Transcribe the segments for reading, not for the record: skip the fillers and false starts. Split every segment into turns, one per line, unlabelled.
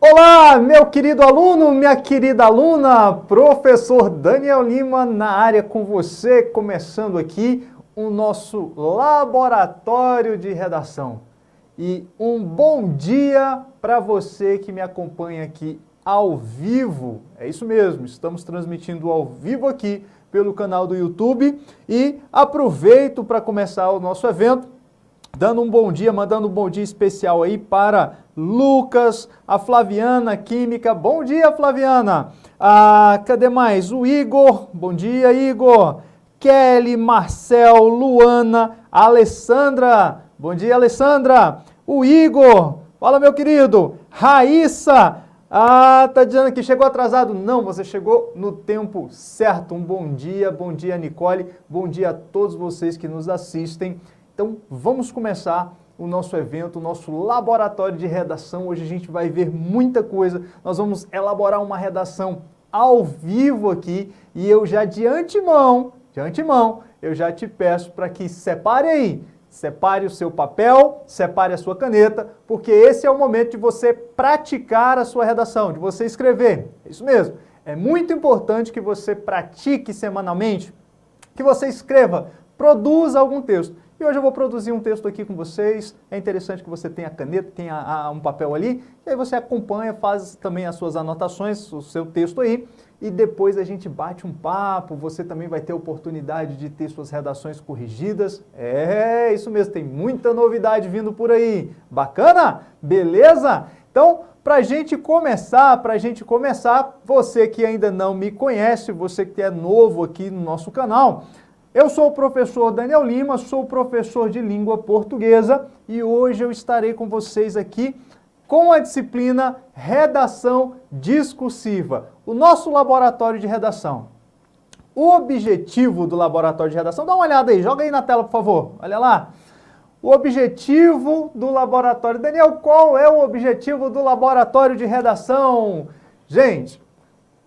Olá, meu querido aluno, minha querida aluna, professor Daniel Lima na área com você, começando aqui o nosso laboratório de redação. E um bom dia para você que me acompanha aqui ao vivo. É isso mesmo, estamos transmitindo ao vivo aqui pelo canal do YouTube e aproveito para começar o nosso evento dando um bom dia, mandando um bom dia especial aí para Lucas, a Flaviana Química. Bom dia, Flaviana. Cadê mais? O Igor. Bom dia, Igor. Kelly, Marcel, Luana, Alessandra. Bom dia, Alessandra. O Igor. Fala, meu querido. Raíssa. Tá dizendo que chegou atrasado. Não, você chegou no tempo certo. Um bom dia, Nicole. Bom dia a todos vocês que nos assistem. Então, vamos começar o nosso evento, o nosso laboratório de redação. Hoje a gente vai ver muita coisa. Nós vamos elaborar uma redação ao vivo aqui e eu já de antemão, eu já te peço para que separe aí. Separe o seu papel, separe a sua caneta, porque esse é o momento de você praticar a sua redação, de você escrever. É isso mesmo. É muito importante que você pratique semanalmente, que você escreva, produza algum texto. E hoje eu vou produzir um texto aqui com vocês. É interessante que você tenha caneta, tenha um papel ali, e aí você acompanha, faz também as suas anotações, o seu texto aí, e depois a gente bate um papo, você também vai ter a oportunidade de ter suas redações corrigidas. É, isso mesmo, tem muita novidade vindo por aí. Bacana? Beleza? Então, para a gente começar, você que ainda não me conhece, você que é novo aqui no nosso canal, eu sou o professor Daniel Lima, sou professor de língua portuguesa e hoje eu estarei com vocês aqui com a disciplina Redação Discursiva, o nosso laboratório de redação. O objetivo do laboratório de redação, dá uma olhada aí, joga aí na tela, por favor, olha lá. O objetivo do laboratório, Daniel, qual é o objetivo do laboratório de redação? Gente,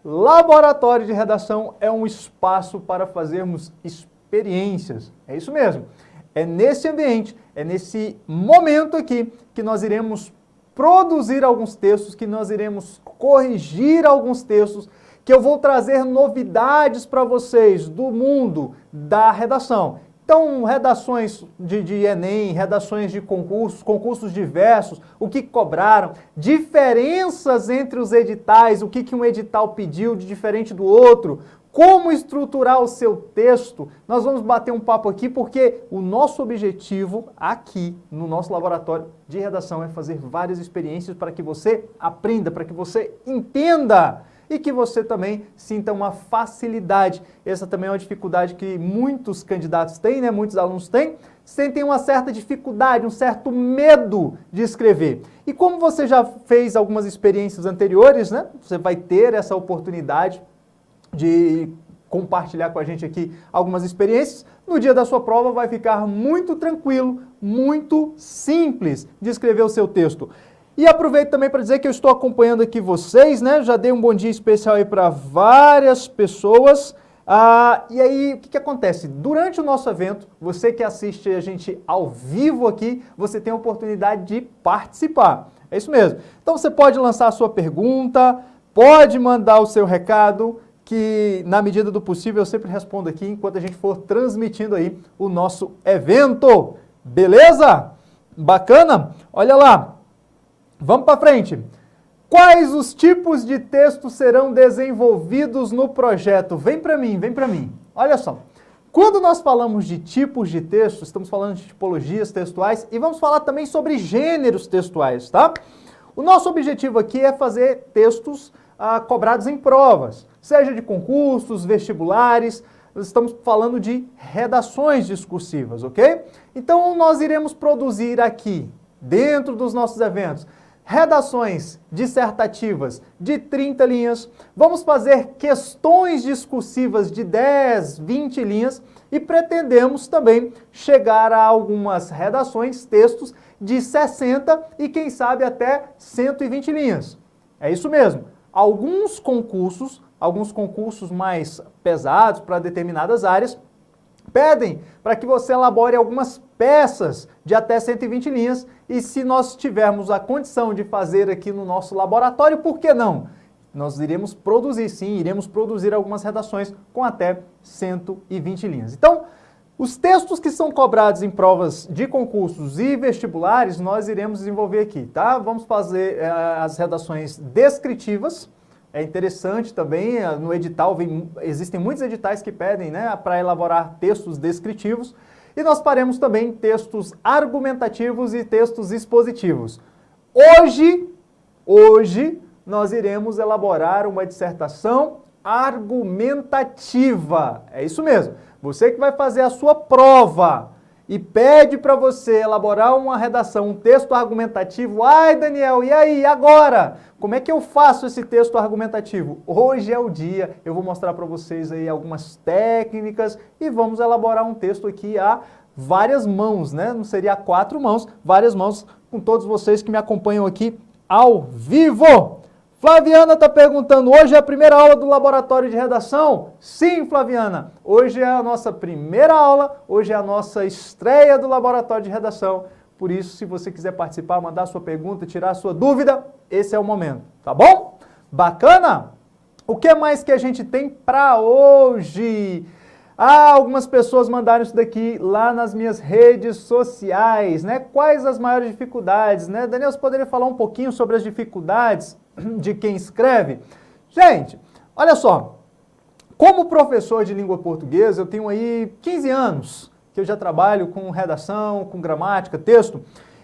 laboratório de redação é um espaço para fazermos experiências. É isso mesmo. É nesse ambiente, é nesse momento aqui que nós iremos produzir alguns textos, que nós iremos corrigir alguns textos, que eu vou trazer novidades para vocês do mundo da redação. Então, redações de Enem, redações de concursos diversos, o que cobraram, diferenças entre os editais, o que um edital pediu de diferente do outro, como estruturar o seu texto. Nós vamos bater um papo aqui porque o nosso objetivo aqui no nosso laboratório de redação é fazer várias experiências para que você aprenda, para que você entenda e que você também sinta uma facilidade. Essa também é uma dificuldade que muitos candidatos têm, né? Muitos alunos têm, sentem uma certa dificuldade, um certo medo de escrever. E como você já fez algumas experiências anteriores, né? Você vai ter essa oportunidade de compartilhar com a gente aqui algumas experiências. No dia da sua prova vai ficar muito tranquilo, muito simples de escrever o seu texto. E aproveito também para dizer que eu estou acompanhando aqui vocês, né? Já dei um bom dia especial aí para várias pessoas. E aí, o que acontece? Durante o nosso evento, você que assiste a gente ao vivo aqui, você tem a oportunidade de participar. É isso mesmo. Então você pode lançar a sua pergunta, pode mandar o seu recado, que na medida do possível eu sempre respondo aqui enquanto a gente for transmitindo aí o nosso evento. Beleza? Bacana? Olha lá. Vamos para frente. Quais os tipos de textos serão desenvolvidos no projeto? Vem para mim, vem para mim. Olha só. Quando nós falamos de tipos de texto, estamos falando de tipologias textuais e vamos falar também sobre gêneros textuais, tá? O nosso objetivo aqui é fazer textos cobrados em provas, seja de concursos, vestibulares, estamos falando de redações discursivas, ok? Então nós iremos produzir aqui, dentro dos nossos eventos, redações dissertativas de 30 linhas, vamos fazer questões discursivas de 10, 20 linhas e pretendemos também chegar a algumas redações, textos de 60 e quem sabe até 120 linhas. É isso mesmo. Alguns concursos mais pesados para determinadas áreas, pedem para que você elabore algumas peças de até 120 linhas e se nós tivermos a condição de fazer aqui no nosso laboratório, por que não? Nós iremos produzir, sim, iremos produzir algumas redações com até 120 linhas. Então, os textos que são cobrados em provas de concursos e vestibulares, nós iremos desenvolver aqui, tá? Vamos fazer as redações descritivas. É interessante também, no edital, existem muitos editais que pedem, né, para elaborar textos descritivos. E nós faremos também textos argumentativos e textos expositivos. Hoje, nós iremos elaborar uma dissertação argumentativa. É isso mesmo. Você que vai fazer a sua prova e pede para você elaborar uma redação, um texto argumentativo. Ai, Daniel, e aí, agora? Como é que eu faço esse texto argumentativo? Hoje é o dia, eu vou mostrar para vocês aí algumas técnicas e vamos elaborar um texto aqui a várias mãos, né? Não seria a 4 mãos, várias mãos com todos vocês que me acompanham aqui ao vivo. Flaviana está perguntando, hoje é a primeira aula do laboratório de redação? Sim, Flaviana, hoje é a nossa primeira aula, hoje é a nossa estreia do laboratório de redação. Por isso, se você quiser participar, mandar sua pergunta, tirar sua dúvida, esse é o momento, tá bom? Bacana? O que mais que a gente tem para hoje? Algumas pessoas mandaram isso daqui lá nas minhas redes sociais, né? Quais as maiores dificuldades, né? Daniel, você poderia falar um pouquinho sobre as dificuldades de quem escreve? Gente, olha só, como professor de língua portuguesa, eu tenho aí 15 anos que eu já trabalho com redação, com gramática, texto,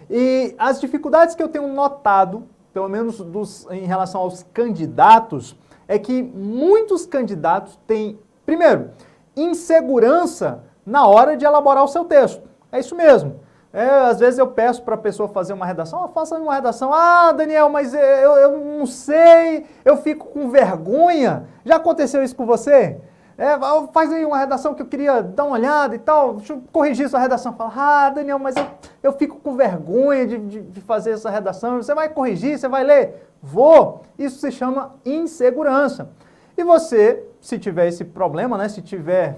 e as dificuldades que eu tenho notado, pelo menos em relação aos candidatos, é que muitos candidatos têm, primeiro, insegurança na hora de elaborar o seu texto. É isso mesmo. Às vezes eu peço para a pessoa fazer uma redação, faça uma redação, Daniel, mas eu não sei, eu fico com vergonha. Já aconteceu isso com você? Faz aí uma redação que eu queria dar uma olhada e tal, deixa eu corrigir sua redação. Fala, Daniel, mas eu fico com vergonha de fazer essa redação. Você vai corrigir, você vai ler? Vou. Isso se chama insegurança. E você, se tiver esse problema, né, se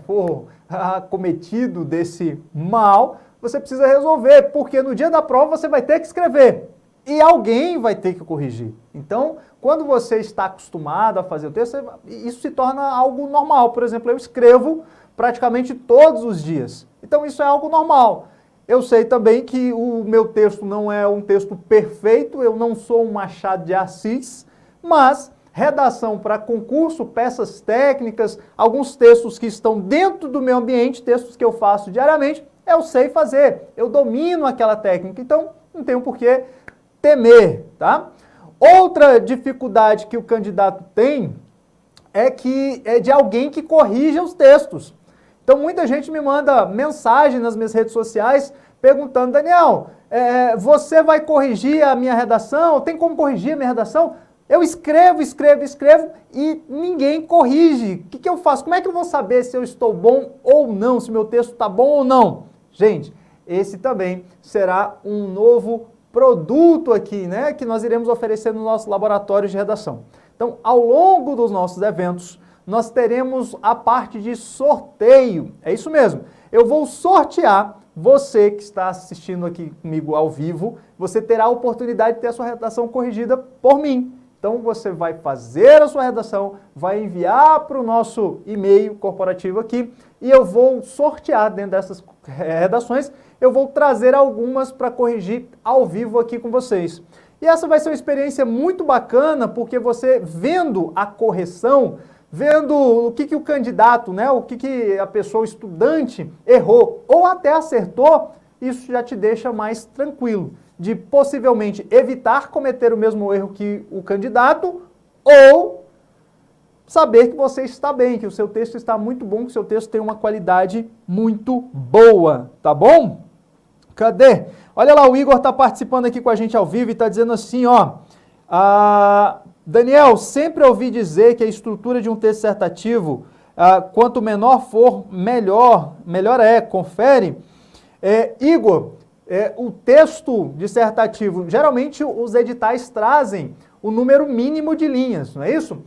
for acometido desse mal, você precisa resolver, porque no dia da prova você vai ter que escrever e alguém vai ter que corrigir. Então, quando você está acostumado a fazer o texto, isso se torna algo normal. Por exemplo, eu escrevo praticamente todos os dias. Então, isso é algo normal. Eu sei também que o meu texto não é um texto perfeito, eu não sou um Machado de Assis, mas redação para concurso, peças técnicas, alguns textos que estão dentro do meu ambiente, textos que eu faço diariamente, eu sei fazer, eu domino aquela técnica, então não tenho por que temer, tá? Outra dificuldade que o candidato tem é de alguém que corrija os textos. Então muita gente me manda mensagem nas minhas redes sociais perguntando, Daniel, você vai corrigir a minha redação? Tem como corrigir a minha redação? Eu escrevo e ninguém corrige. O que eu faço? Como é que eu vou saber se eu estou bom ou não, se meu texto está bom ou não? Gente, esse também será um novo produto aqui, né, que nós iremos oferecer no nosso laboratório de redação. Então, ao longo dos nossos eventos, nós teremos a parte de sorteio. É isso mesmo. Eu vou sortear você que está assistindo aqui comigo ao vivo, você terá a oportunidade de ter a sua redação corrigida por mim. Então, você vai fazer a sua redação, vai enviar para o nosso e-mail corporativo aqui e eu vou sortear dentro dessas redações, eu vou trazer algumas para corrigir ao vivo aqui com vocês. E essa vai ser uma experiência muito bacana, porque você vendo a correção, vendo o que o candidato, né, o que a pessoa, o estudante errou ou até acertou, isso já te deixa mais tranquilo de possivelmente evitar cometer o mesmo erro que o candidato ou saber que você está bem, que o seu texto está muito bom, que o seu texto tem uma qualidade muito boa, tá bom? Cadê? Olha lá, o Igor está participando aqui com a gente ao vivo e está dizendo assim, ó, Daniel, sempre ouvi dizer que a estrutura de um texto dissertativo, quanto menor for, melhor é, confere. Igor, o texto dissertativo, geralmente os editais trazem o número mínimo de linhas, não é isso?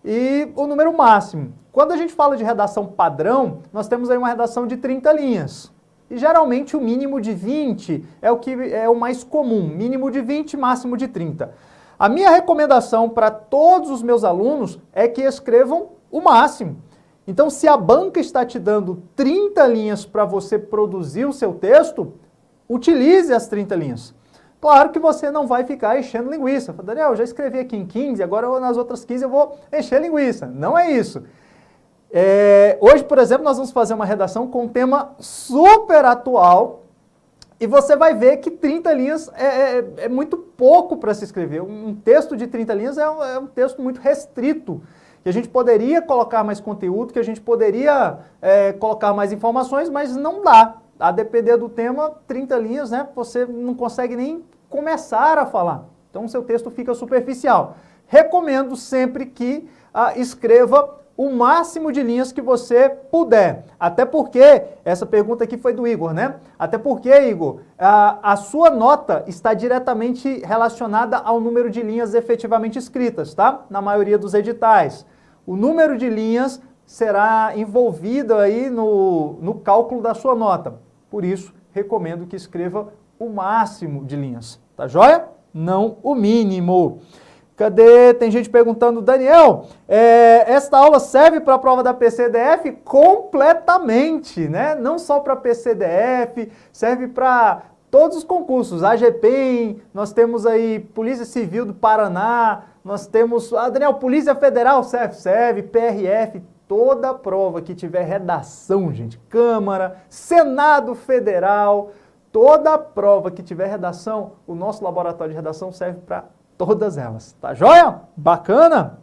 e o número máximo. Quando a gente fala de redação padrão, nós temos aí uma redação de 30 linhas. E geralmente o mínimo de 20 é o que é o mais comum, mínimo de 20, máximo de 30. A minha recomendação para todos os meus alunos é que escrevam o máximo. Então, se a banca está te dando 30 linhas para você produzir o seu texto, utilize as 30 linhas. Claro que você não vai ficar enchendo linguiça. Daniel, eu já escrevi aqui em 15, agora nas outras 15 eu vou encher linguiça. Não é isso. Hoje, por exemplo, nós vamos fazer uma redação com um tema super atual e você vai ver que 30 linhas é muito pouco para se escrever. Um texto de 30 linhas é um texto muito restrito, que a gente poderia colocar mais conteúdo, que a gente poderia colocar mais informações, mas não dá. A depender do tema, 30 linhas, né, você não consegue nem começar a falar. Então, o seu texto fica superficial. Recomendo sempre que escreva o máximo de linhas que você puder. Até porque, essa pergunta aqui foi do Igor, né? Até porque, Igor, a sua nota está diretamente relacionada ao número de linhas efetivamente escritas, tá? Na maioria dos editais. O número de linhas será envolvido aí no cálculo da sua nota. Por isso, recomendo que escreva o máximo de linhas, tá joia? Não o mínimo. Cadê? Tem gente perguntando, Daniel, esta aula serve para a prova da PCDF? Completamente, né? Não só para a PCDF, serve para todos os concursos. AGPEM, nós temos aí Polícia Civil do Paraná, nós temos, Daniel, Polícia Federal, serve, PRF, toda prova que tiver redação, gente, Câmara, Senado Federal, toda prova que tiver redação, o nosso laboratório de redação serve para todas elas, tá joia? Bacana?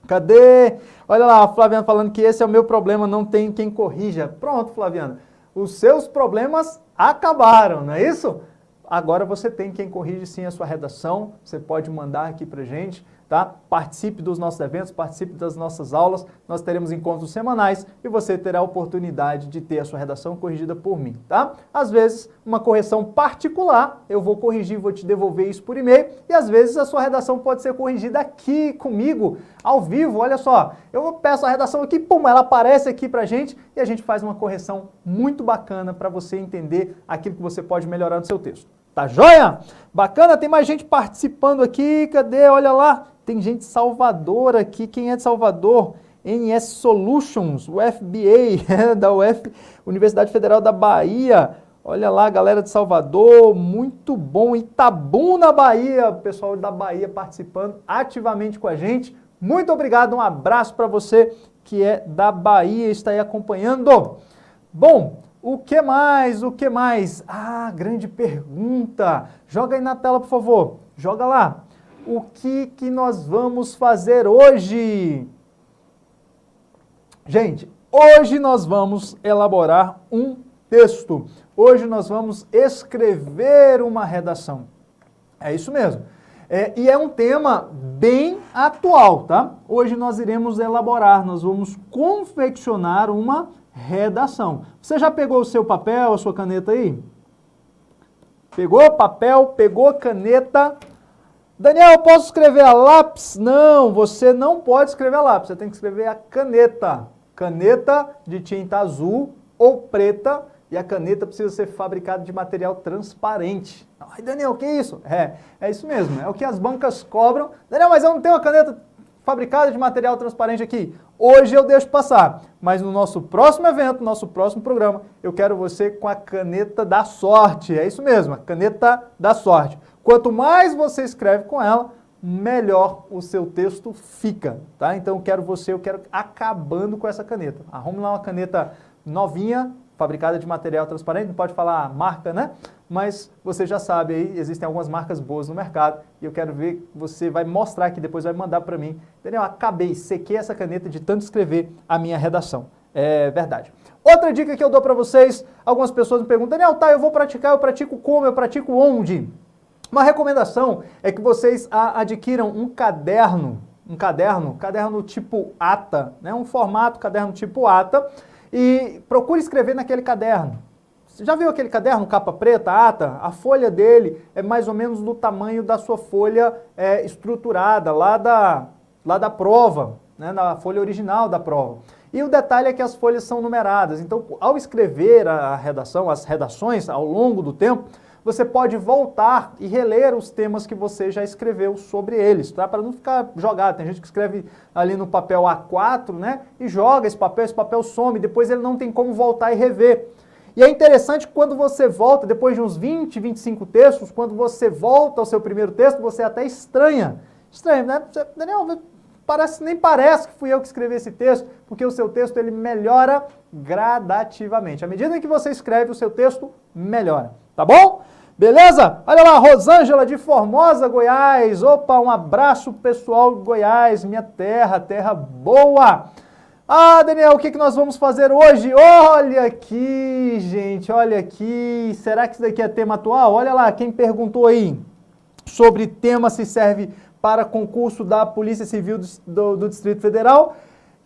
Cadê? Olha lá, a Flaviana falando que esse é o meu problema, não tem quem corrija. Pronto, Flaviana, os seus problemas acabaram, não é isso? Agora você tem quem corrige sim a sua redação, você pode mandar aqui pra gente, tá? Participe dos nossos eventos, participe das nossas aulas, nós teremos encontros semanais e você terá a oportunidade de ter a sua redação corrigida por mim, tá? Às vezes, uma correção particular, eu vou corrigir, vou te devolver isso por e-mail e às vezes a sua redação pode ser corrigida aqui comigo, ao vivo, olha só, eu peço a redação aqui, pum, ela aparece aqui pra gente e a gente faz uma correção muito bacana para você entender aquilo que você pode melhorar no seu texto. Tá joia? Bacana, tem mais gente participando aqui, cadê? Olha lá, tem gente de Salvador aqui, quem é de Salvador? NS Solutions, UFBA, da Universidade Federal da Bahia, olha lá, galera de Salvador, muito bom, Itabuna, Bahia, o pessoal da Bahia participando ativamente com a gente, muito obrigado, um abraço para você que é da Bahia e está aí acompanhando. Bom, o que mais? O que mais? Ah, grande pergunta. Joga aí na tela, por favor. Joga lá. O que nós vamos fazer hoje? Gente, hoje nós vamos elaborar um texto. Hoje nós vamos escrever uma redação. É isso mesmo. E é um tema bem atual, tá? Hoje nós iremos elaborar, nós vamos confeccionar uma redação. Você já pegou o seu papel, a sua caneta aí? Pegou papel, pegou caneta? Daniel, eu posso escrever a lápis? Não, você não pode escrever a lápis, você tem que escrever a caneta. Caneta de tinta azul ou preta, e a caneta precisa ser fabricada de material transparente. Ai, Daniel, o que é isso? É isso mesmo, é o que as bancas cobram. Daniel, mas eu não tenho uma caneta fabricada de material transparente aqui. Hoje eu deixo passar, mas no nosso próximo evento, nosso próximo programa, eu quero você com a caneta da sorte. É isso mesmo, a caneta da sorte. Quanto mais você escreve com ela, melhor o seu texto fica, tá? Então eu quero acabando com essa caneta. Arrume lá uma caneta novinha, fabricada de material transparente, não pode falar marca, né? Mas você já sabe aí, existem algumas marcas boas no mercado e eu quero ver, você vai mostrar aqui, depois vai mandar para mim. Daniel, acabei, sequei essa caneta de tanto escrever a minha redação. É verdade. Outra dica que eu dou para vocês, algumas pessoas me perguntam, Daniel, tá, eu vou praticar, eu pratico como, eu pratico onde? Uma recomendação é que vocês adquiram um caderno tipo ata, né? Um formato caderno tipo ata, e procure escrever naquele caderno. Você já viu aquele caderno capa preta, ata? A folha dele é mais ou menos do tamanho da sua folha estruturada, lá da prova. né, na folha original da prova. E o detalhe é que as folhas são numeradas, então ao escrever a redação, as redações ao longo do tempo, você pode voltar e reler os temas que você já escreveu sobre eles, tá? Para não ficar jogado. Tem gente que escreve ali no papel A4, né? E joga esse papel some, depois ele não tem como voltar e rever. E é interessante que quando você volta, depois de uns 20, 25 textos, quando você volta ao seu primeiro texto, você até estranha. Estranho, né? Daniel, nem parece que fui eu que escrevi esse texto, porque o seu texto ele melhora gradativamente. À medida em que você escreve, o seu texto melhora. Tá bom? Beleza? Olha lá, Rosângela de Formosa, Goiás. Opa, um abraço pessoal de Goiás, minha terra, terra boa. Ah, Daniel, o que nós vamos fazer hoje? Olha aqui, gente, olha aqui. Será que isso daqui é tema atual? Olha lá, quem perguntou aí sobre tema se serve para concurso da Polícia Civil do Distrito Federal,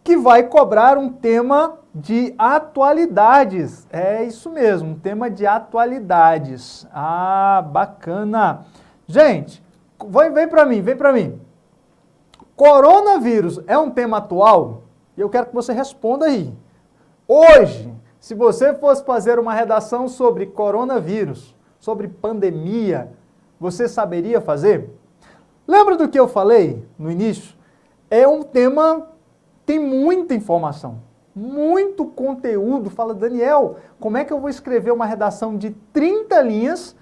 que vai cobrar um tema de atualidades. É isso mesmo, um tema de atualidades. Ah, bacana. Gente, vem para mim, vem para mim. Coronavírus é um tema atual? E eu quero que você responda aí. Hoje, se você fosse fazer uma redação sobre coronavírus, sobre pandemia, você saberia fazer? Lembra do que eu falei no início? É um tema, tem muita informação, muito conteúdo. Fala, Daniel, como é que eu vou escrever uma redação de 30 linhas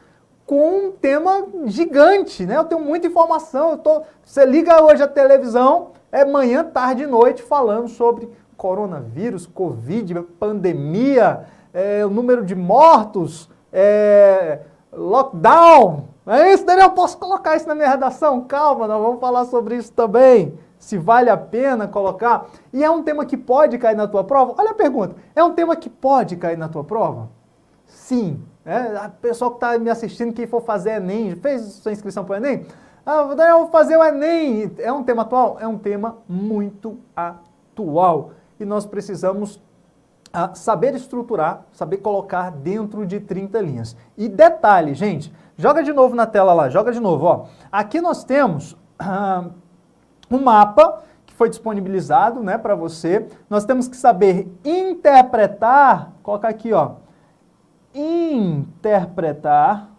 com um tema gigante, né? Eu tenho muita informação, você liga hoje a televisão, é manhã, tarde e noite falando sobre coronavírus, Covid, pandemia, o número de mortos, lockdown. É isso, Daniel, posso colocar isso na minha redação? Calma, nós vamos falar sobre isso também, se vale a pena colocar. E é um tema que pode cair na tua prova? Olha a pergunta, é um tema que pode cair na tua prova? Sim. A pessoa que está me assistindo, quem for fazer Enem, fez sua inscrição para o Enem? Daniel, eu vou fazer o Enem. É um tema atual? É um tema muito atual. E nós precisamos saber estruturar, saber colocar dentro de 30 linhas. E detalhe, gente, joga de novo na tela lá, joga de novo. Ó. Aqui nós temos um mapa que foi disponibilizado, né, para você. Nós temos que saber interpretar, coloca aqui, ó, interpretar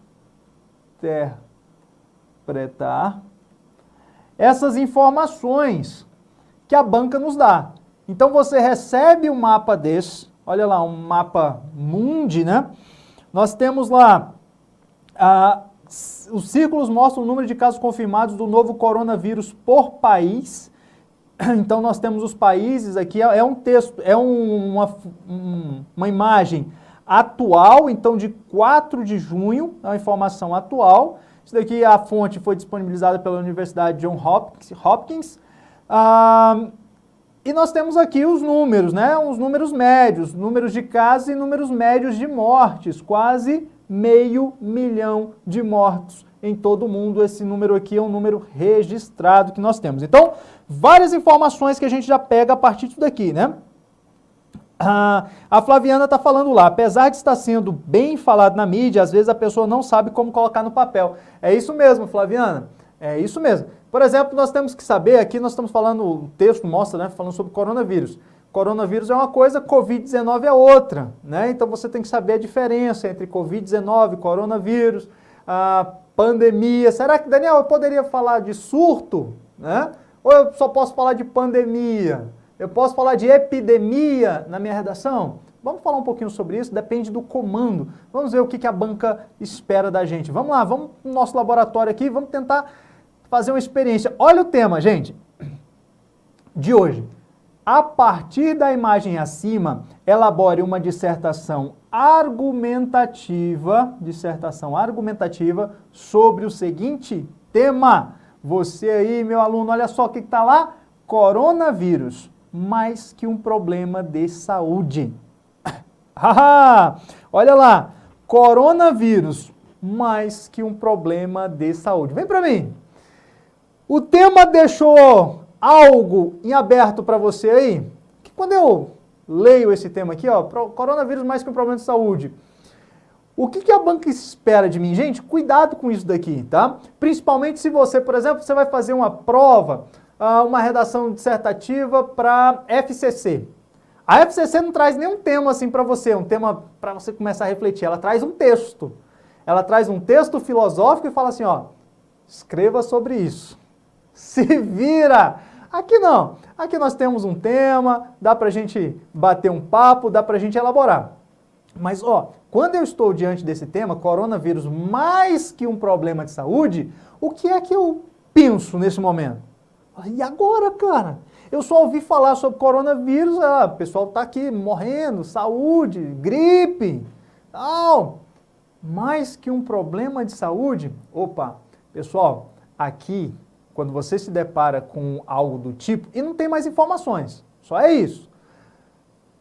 essas informações que a banca nos dá. Então você recebe um mapa desse, olha lá, um mapa mundi, né? Nós temos lá, os círculos mostram o número de casos confirmados do novo coronavírus por país. Então nós temos os países aqui, é um texto, é uma imagem atual, então de 4 de junho, é uma informação atual. Isso daqui, a fonte foi disponibilizada pela Universidade Johns Hopkins. E nós temos aqui os números, né? Os números médios, números de casos e números médios de mortes. Quase 500 mil de mortos em todo o mundo. Esse número aqui é um número registrado que nós temos. Então, várias informações que a gente já pega a partir disso daqui, né? A Flaviana está falando lá, apesar de estar sendo bem falado na mídia, às vezes a pessoa não sabe como colocar no papel. É isso mesmo, Flaviana, é isso mesmo. Por exemplo, nós temos que saber, aqui nós estamos falando, o texto mostra, né, falando sobre coronavírus. Coronavírus é uma coisa, Covid-19 é outra, né? Então você tem que saber a diferença entre Covid-19, coronavírus, pandemia. Será que, Daniel, eu poderia falar de surto, né? Ou eu só posso falar de pandemia? Eu posso falar de epidemia na minha redação? Vamos falar um pouquinho sobre isso, depende do comando. Vamos ver o que a banca espera da gente. Vamos lá, vamos no nosso laboratório aqui, vamos tentar fazer uma experiência. Olha o tema, gente, de hoje. A partir da imagem acima, elabore uma dissertação argumentativa sobre o seguinte tema. Você aí, meu aluno, olha só o que está lá. Coronavírus, mais que um problema de saúde. Olha lá, coronavírus, mais que um problema de saúde. Vem para mim. O tema deixou algo em aberto para você aí? Que quando eu leio esse tema aqui, ó, coronavírus mais que um problema de saúde, o que a banca espera de mim? Gente, cuidado com isso daqui, tá? Principalmente se você, por exemplo, você vai fazer uma prova uma redação dissertativa para FCC. A FCC não traz nenhum tema assim para você, um tema para você começar a refletir. Ela traz um texto. Ela traz um texto filosófico e fala assim, ó, escreva sobre isso. Se vira! Aqui não. Aqui nós temos um tema, dá para a gente bater um papo, dá para a gente elaborar. Mas, ó, quando eu estou diante desse tema, coronavírus mais que um problema de saúde, o que é que eu penso nesse momento? E agora, cara? Eu só ouvi falar sobre coronavírus, o pessoal está aqui morrendo, saúde, gripe, tal. Mais que um problema de saúde, opa, pessoal, aqui, quando você se depara com algo do tipo, e não tem mais informações, só é isso.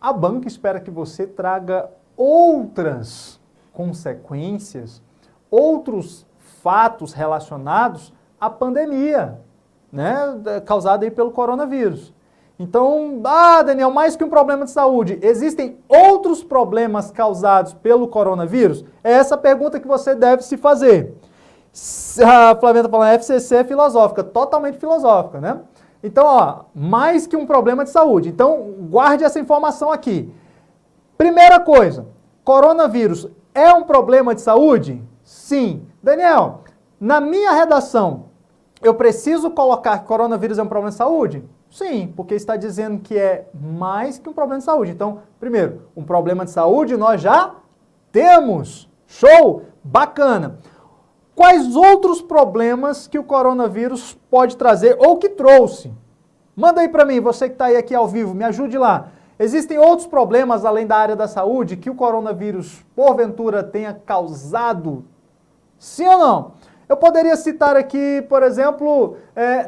A banca espera que você traga outras consequências, outros fatos relacionados à pandemia, né, causada aí pelo coronavírus. Então, Daniel, mais que um problema de saúde, existem outros problemas causados pelo coronavírus? É essa pergunta que você deve se fazer. A Flavinha está falando, a FCC é filosófica, totalmente filosófica, né? Então, ó, mais que um problema de saúde. Então, guarde essa informação aqui. Primeira coisa, coronavírus é um problema de saúde? Sim. Daniel, na minha redação, eu preciso colocar que coronavírus é um problema de saúde? Sim, porque está dizendo que é mais que um problema de saúde. Então, primeiro, um problema de saúde nós já temos. Show? Bacana. Quais outros problemas que o coronavírus pode trazer ou que trouxe? Manda aí para mim, você que está aí aqui ao vivo, me ajude lá. Existem outros problemas além da área da saúde que o coronavírus, porventura, tenha causado? Sim ou não? Eu poderia citar aqui, por exemplo,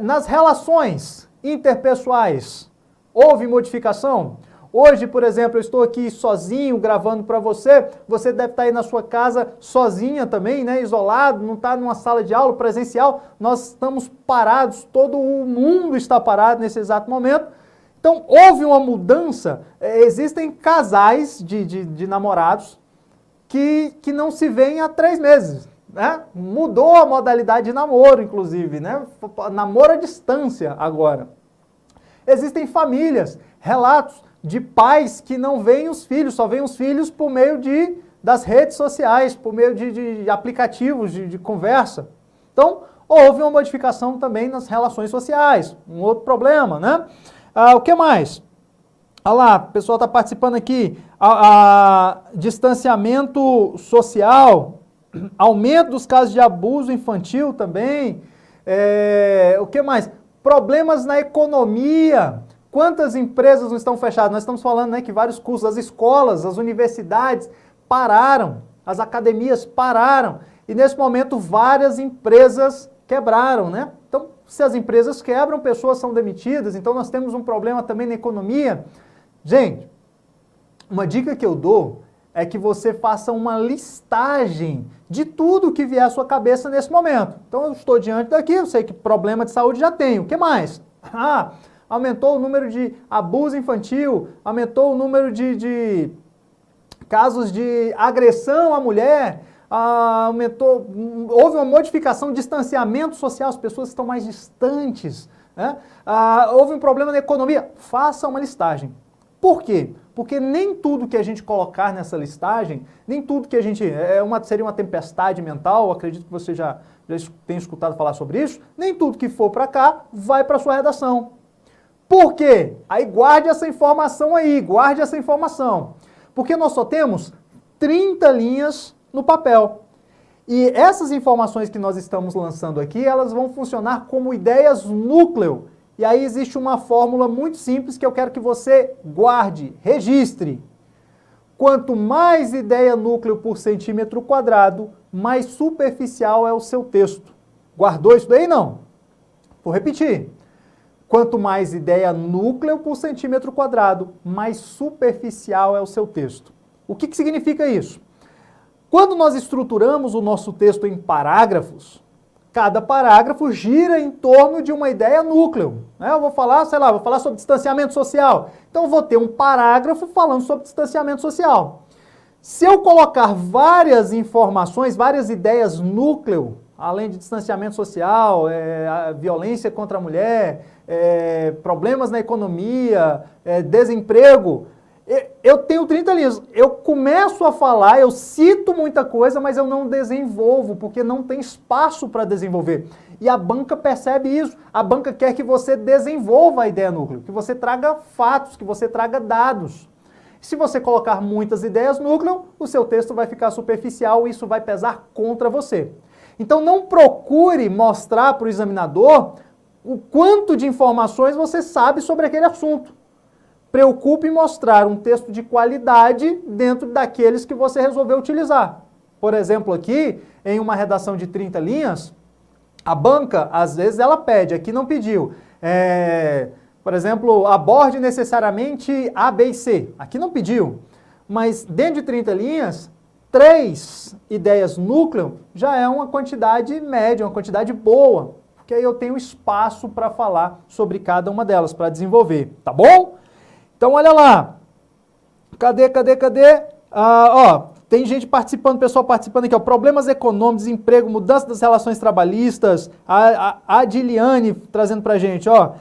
nas relações interpessoais. Houve modificação? Hoje, por exemplo, eu estou aqui sozinho gravando para você, você deve estar aí na sua casa sozinha também, né, isolado, não está numa sala de aula presencial, nós estamos parados, todo o mundo está parado nesse exato momento. Então, houve uma mudança, existem casais de namorados que não se veem há 3 meses, né? Mudou a modalidade de namoro, inclusive, né? Namoro à distância agora. Existem famílias, relatos de pais que não veem os filhos, só veem os filhos por meio das redes sociais, por meio de aplicativos de conversa. Então, houve uma modificação também nas relações sociais, um outro problema, né? O que mais? Olha lá, o pessoal está participando aqui, distanciamento social, aumento dos casos de abuso infantil também, o que mais? Problemas na economia. Quantas empresas não estão fechadas? Nós estamos falando, né, que vários cursos, as escolas, as universidades pararam, as academias pararam, e nesse momento várias empresas quebraram, né? Então, se as empresas quebram, pessoas são demitidas, então nós temos um problema também na economia. Gente, uma dica que eu dou é que você faça uma listagem de tudo que vier à sua cabeça nesse momento. Então, eu estou diante daqui, eu sei que problema de saúde já tenho. O que mais? Aumentou o número de abuso infantil, aumentou o número de casos de agressão à mulher, houve uma modificação, distanciamento social, as pessoas estão mais distantes, né? Houve um problema na economia, faça uma listagem. Por quê? Porque nem tudo que a gente colocar nessa listagem, nem tudo que a gente... seria uma tempestade mental, acredito que você já tenha escutado falar sobre isso, nem tudo que for para cá vai para a sua redação. Por quê? Aí guarde essa informação aí, guarde essa informação. Porque nós só temos 30 linhas no papel. E essas informações que nós estamos lançando aqui, elas vão funcionar como ideias núcleo. E aí existe uma fórmula muito simples que eu quero que você guarde, registre. Quanto mais ideia núcleo por centímetro quadrado, mais superficial é o seu texto. Guardou isso daí? Não. Vou repetir. Quanto mais ideia núcleo por centímetro quadrado, mais superficial é o seu texto. O que significa isso? Quando nós estruturamos o nosso texto em parágrafos, cada parágrafo gira em torno de uma ideia núcleo. Eu vou falar, vou falar sobre distanciamento social. Então eu vou ter um parágrafo falando sobre distanciamento social. Se eu colocar várias informações, várias ideias núcleo, além de distanciamento social, a violência contra a mulher, problemas na economia, desemprego. Eu tenho 30 linhas, eu começo a falar, eu cito muita coisa, mas eu não desenvolvo, porque não tem espaço para desenvolver. E a banca percebe isso, a banca quer que você desenvolva a ideia núcleo, que você traga fatos, que você traga dados. Se você colocar muitas ideias núcleo, o seu texto vai ficar superficial e isso vai pesar contra você. Então não procure mostrar para o examinador o quanto de informações você sabe sobre aquele assunto. Preocupe em mostrar um texto de qualidade dentro daqueles que você resolveu utilizar. Por exemplo, aqui, em uma redação de 30 linhas, a banca, às vezes, ela pede, aqui não pediu. Por exemplo, aborde necessariamente A, B e C. Aqui não pediu. Mas dentro de 30 linhas, 3 ideias núcleo já é uma quantidade média, uma quantidade boa. Porque aí eu tenho espaço para falar sobre cada uma delas, para desenvolver. Tá bom? Então, olha lá. Cadê? Tem gente participando, pessoal participando aqui, ó. Problemas econômicos, desemprego, mudança das relações trabalhistas. A Adiliane trazendo pra gente, ó.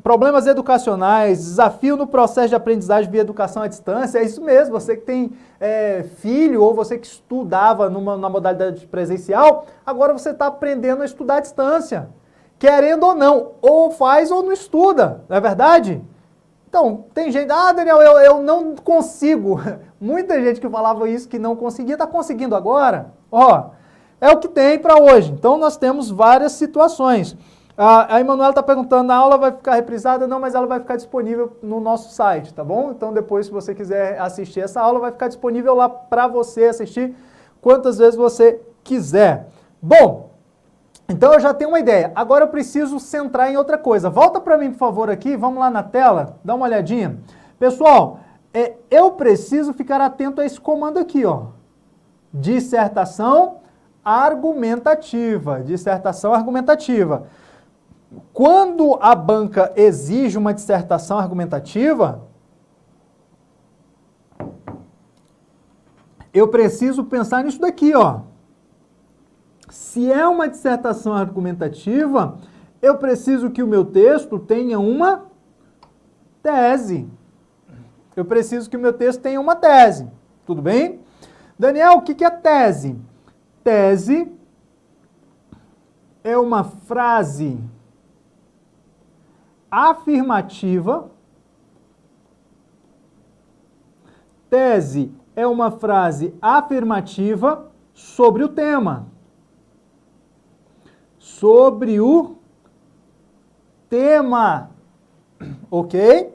Problemas educacionais, desafio no processo de aprendizagem via educação à distância. É isso mesmo, você que tem filho ou você que estudava na modalidade presencial, agora você está aprendendo a estudar à distância. Querendo ou não, ou faz ou não estuda, não é verdade? Então, tem gente, Daniel, eu não consigo. Muita gente que falava isso, que não conseguia, está conseguindo agora. Ó, é o que tem para hoje. Então, nós temos várias situações. A Emanuela está perguntando, a aula vai ficar reprisada? Não, mas ela vai ficar disponível no nosso site, tá bom? Então, depois, se você quiser assistir essa aula, vai ficar disponível lá para você assistir quantas vezes você quiser. Bom, então eu já tenho uma ideia. Agora eu preciso centrar em outra coisa. Volta para mim, por favor, aqui. Vamos lá na tela. Dá uma olhadinha. Pessoal, eu preciso ficar atento a esse comando aqui, ó. Dissertação argumentativa. Dissertação argumentativa. Quando a banca exige uma dissertação argumentativa, eu preciso pensar nisso daqui, ó. Se é uma dissertação argumentativa, eu preciso que o meu texto tenha uma tese. Eu preciso que o meu texto tenha uma tese. Tudo bem? Daniel, o que é tese? Tese é uma frase afirmativa. Tese é uma frase afirmativa sobre o tema. Sobre o tema, ok?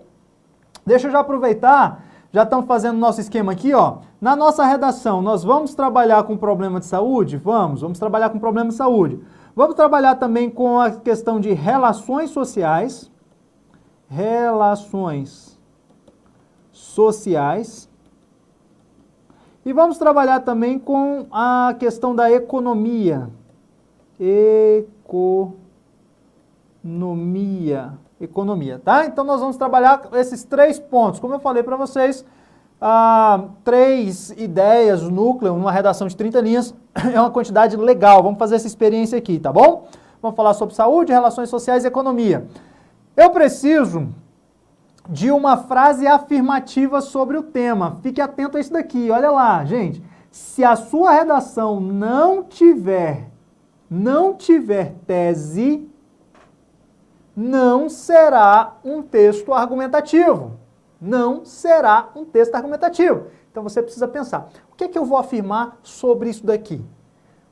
Deixa eu já aproveitar, já estamos fazendo nosso esquema aqui, ó. Na nossa redação, nós vamos trabalhar com problema de saúde? Vamos trabalhar com problema de saúde. Vamos trabalhar também com a questão de relações sociais. Relações sociais. E vamos trabalhar também com a questão da economia. Economia, tá? Então nós vamos trabalhar esses 3 pontos. Como eu falei para vocês, 3 ideias, núcleo, numa redação de 30 linhas, é uma quantidade legal. Vamos fazer essa experiência aqui, tá bom? Vamos falar sobre saúde, relações sociais e economia. Eu preciso de uma frase afirmativa sobre o tema. Fique atento a isso daqui. Olha lá, gente. Se a sua redação não tiver tese, não será um texto argumentativo. Não será um texto argumentativo. Então você precisa pensar, o que é que eu vou afirmar sobre isso daqui?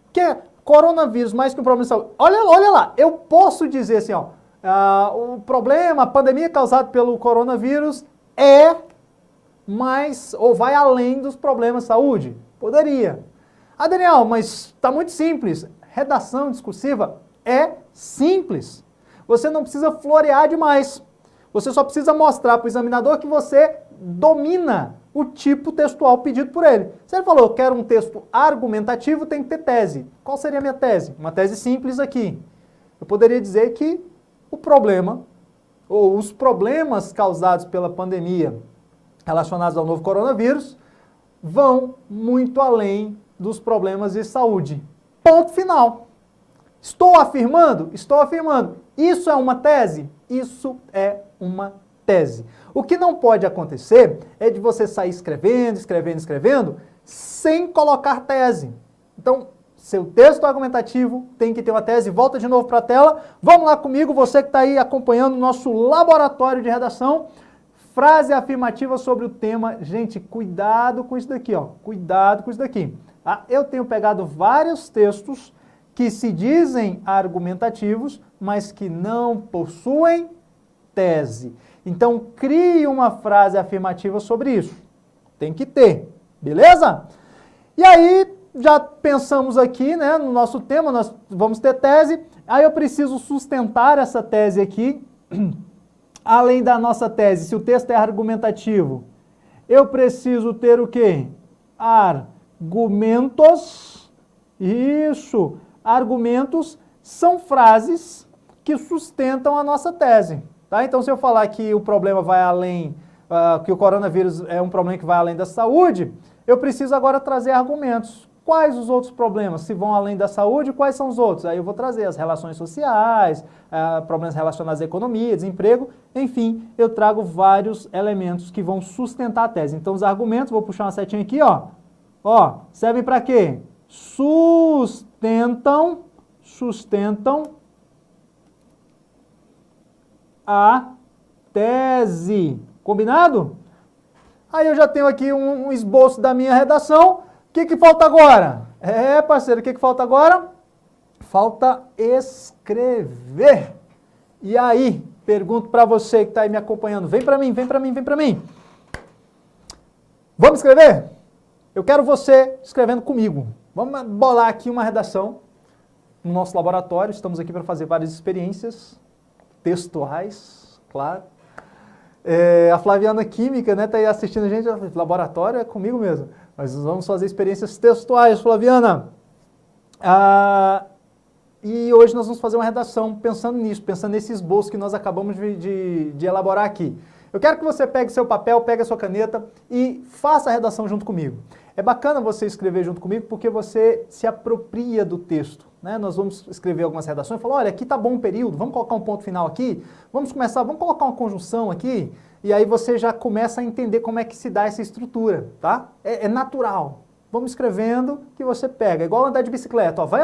O que é coronavírus mais que um problema de saúde? Olha lá, eu posso dizer assim, ó, o problema, a pandemia causada pelo coronavírus ou vai além dos problemas de saúde? Poderia. Daniel, mas está muito simples. Redação discursiva é simples. Você não precisa florear demais. Você só precisa mostrar para o examinador que você domina o tipo textual pedido por ele. Se ele falou, eu quero um texto argumentativo, tem que ter tese. Qual seria a minha tese? Uma tese simples aqui. Eu poderia dizer que o problema, ou os problemas causados pela pandemia relacionados ao novo coronavírus, vão muito além dos problemas de saúde. Ponto final. Estou afirmando? Estou afirmando. Isso é uma tese? Isso é uma tese. O que não pode acontecer é de você sair escrevendo, sem colocar tese. Então, seu texto argumentativo tem que ter uma tese. Volta de novo para a tela. Vamos lá comigo, você que está aí acompanhando o nosso laboratório de redação. Frase afirmativa sobre o tema. Gente, cuidado com isso daqui, ó. Cuidado com isso daqui. Tá? Eu tenho pegado vários textos que se dizem argumentativos, mas que não possuem tese. Então, crie uma frase afirmativa sobre isso. Tem que ter, beleza? E aí, já pensamos aqui, né, no nosso tema, nós vamos ter tese. Aí eu preciso sustentar essa tese aqui. Além da nossa tese, se o texto é argumentativo, eu preciso ter o quê? Argumentos. Isso. Argumentos são frases que sustentam a nossa tese. Tá? Então, se eu falar que o problema vai além, que o coronavírus é um problema que vai além da saúde, eu preciso agora trazer argumentos. Quais os outros problemas? Se vão além da saúde, quais são os outros? Aí eu vou trazer as relações sociais, problemas relacionados à economia, desemprego, enfim, eu trago vários elementos que vão sustentar a tese. Então, os argumentos, vou puxar uma setinha aqui, ó, servem para quê? Sustentam a tese. Combinado? Aí eu já tenho aqui um esboço da minha redação. O que falta agora? Parceiro, o que falta agora? Falta escrever. E aí, pergunto para você que está aí me acompanhando. Vem para mim. Vamos escrever? Eu quero você escrevendo comigo. Vamos bolar aqui uma redação no nosso laboratório. Estamos aqui para fazer várias experiências textuais, claro. A Flaviana Química, né, tá aí assistindo a gente. Laboratório é comigo mesmo. Mas nós vamos fazer experiências textuais, Flaviana. E hoje nós vamos fazer uma redação pensando nisso, pensando nesse esboço que nós acabamos de elaborar aqui. Eu quero que você pegue seu papel, pegue a sua caneta e faça a redação junto comigo. É bacana você escrever junto comigo porque você se apropria do texto. Né? Nós vamos escrever algumas redações e falar, olha, aqui tá bom um período, vamos colocar um ponto final aqui, vamos colocar uma conjunção aqui, e aí você já começa a entender como é que se dá essa estrutura, tá? É natural. Vamos escrevendo que você pega, igual andar de bicicleta, ó, vai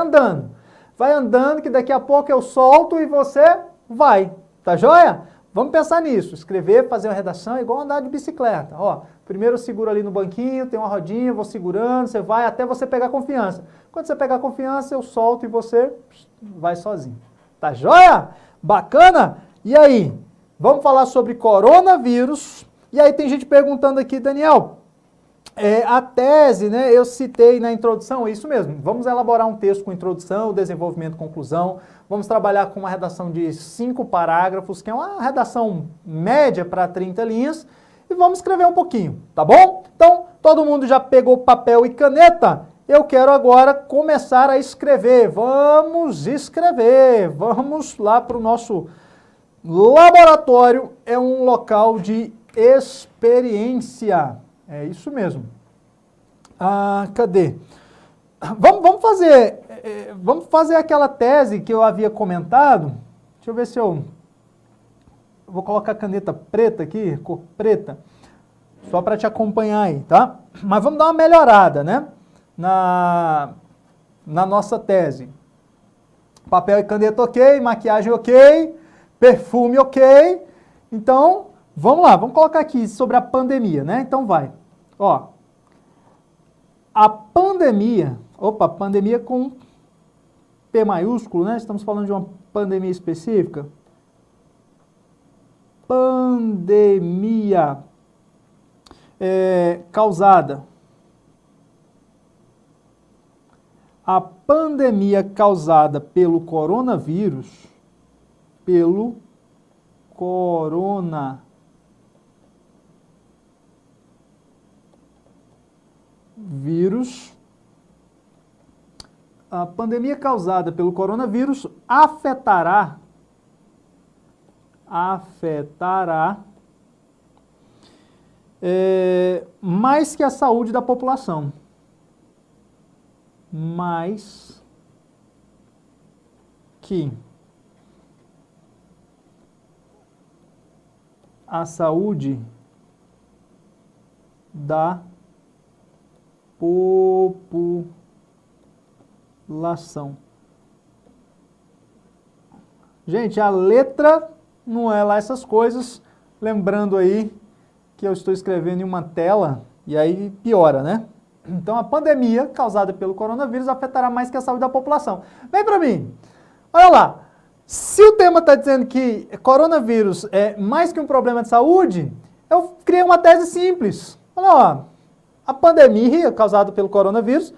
andando que daqui a pouco eu solto e você vai, tá joia? Vamos pensar nisso, escrever, fazer uma redação é igual andar de bicicleta, ó. Primeiro eu seguro ali no banquinho, tem uma rodinha, vou segurando, você vai até você pegar confiança. Quando você pegar confiança, eu solto e você vai sozinho. Tá joia? Bacana? E aí? Vamos falar sobre coronavírus. E aí tem gente perguntando aqui, Daniel, a tese, né, eu citei na introdução, é isso mesmo. Vamos elaborar um texto com introdução, desenvolvimento, conclusão. Vamos trabalhar com uma redação de 5 parágrafos, que é uma redação média para 30 linhas. E vamos escrever um pouquinho, tá bom? Então, todo mundo já pegou papel e caneta? Eu quero agora começar a escrever. Vamos escrever. Vamos lá para o nosso laboratório. É um local de experiência. É isso mesmo. Cadê? Vamos fazer aquela tese que eu havia comentado. Deixa eu ver se eu vou colocar a caneta preta aqui, cor preta, só para te acompanhar aí, tá? Mas vamos dar uma melhorada, né? Na nossa tese. Papel e caneta ok, maquiagem ok, perfume ok. Então, vamos lá, vamos colocar aqui sobre a pandemia, né? Então vai. Ó, a pandemia, pandemia com P maiúsculo, né? Estamos falando de uma pandemia específica. Pandemia causada. A pandemia causada pelo coronavírus, a pandemia causada pelo coronavírus afetará mais que a saúde da população. Mais que a saúde da população. Gente, a letra não é lá essas coisas, lembrando aí que eu estou escrevendo em uma tela e aí piora, né? Então a pandemia causada pelo coronavírus afetará mais que a saúde da população. Vem para mim, olha lá, se o tema está dizendo que coronavírus é mais que um problema de saúde, eu criei uma tese simples. Olha lá, a pandemia causada pelo coronavírus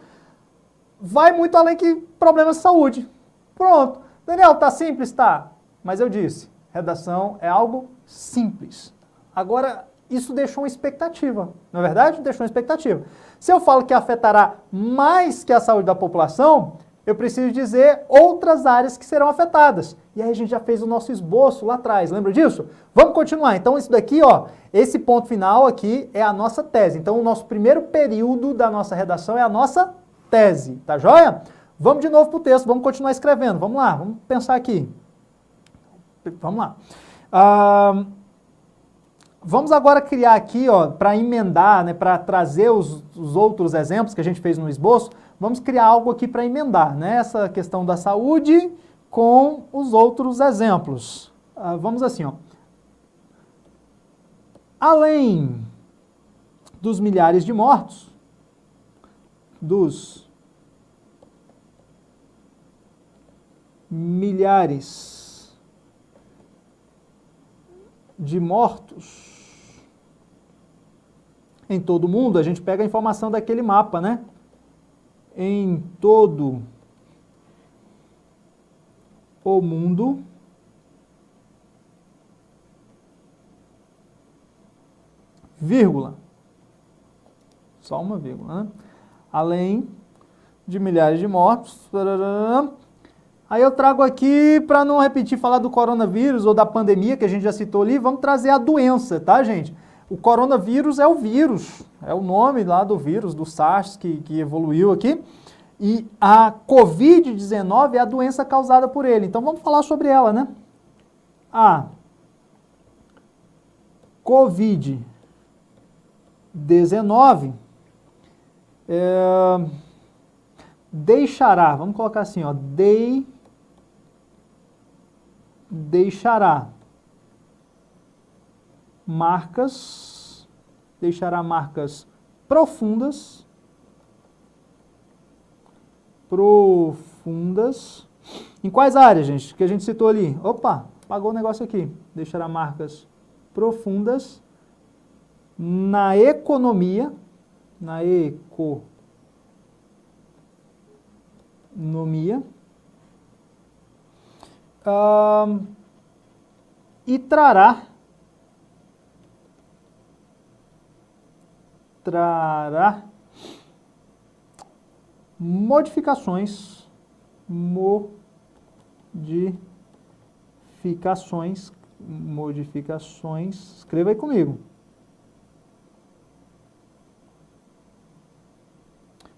vai muito além que problemas de saúde. Pronto. Daniel, tá simples? Tá. Mas eu disse, redação é algo simples. Agora, isso deixou uma expectativa. Não é verdade? Deixou uma expectativa. Se eu falo que afetará mais que a saúde da população, eu preciso dizer outras áreas que serão afetadas. E aí a gente já fez o nosso esboço lá atrás, lembra disso? Vamos continuar. Então isso daqui, ó, esse ponto final aqui é a nossa tese. Então o nosso primeiro período da nossa redação é a nossa tese, tá joia? Vamos de novo para o texto, vamos continuar escrevendo. Vamos lá, vamos pensar aqui. Vamos lá. Vamos agora criar aqui, ó, para emendar, né, para trazer os outros exemplos que a gente fez no esboço, vamos criar algo aqui para emendar, né, essa questão da saúde com os outros exemplos. Vamos assim, ó. Além dos milhares de mortos, dos milhares de mortos em todo o mundo, a gente pega a informação daquele mapa, né? Em todo o mundo, vírgula, só uma vírgula, né? Além de milhares de mortos. Aí eu trago aqui, para não repetir, falar do coronavírus ou da pandemia, que a gente já citou ali, vamos trazer a doença, tá, gente? O coronavírus é o vírus, é o nome lá do vírus, do SARS, que evoluiu aqui. E a Covid-19 é a doença causada por ele. Então vamos falar sobre ela, né? A Covid-19 deixará, vamos colocar assim, ó, deixará marcas profundas, em quais áreas, gente, que a gente citou ali? Opa, apagou o negócio aqui. Deixará marcas profundas na economia, e trará modificações, escreva aí comigo.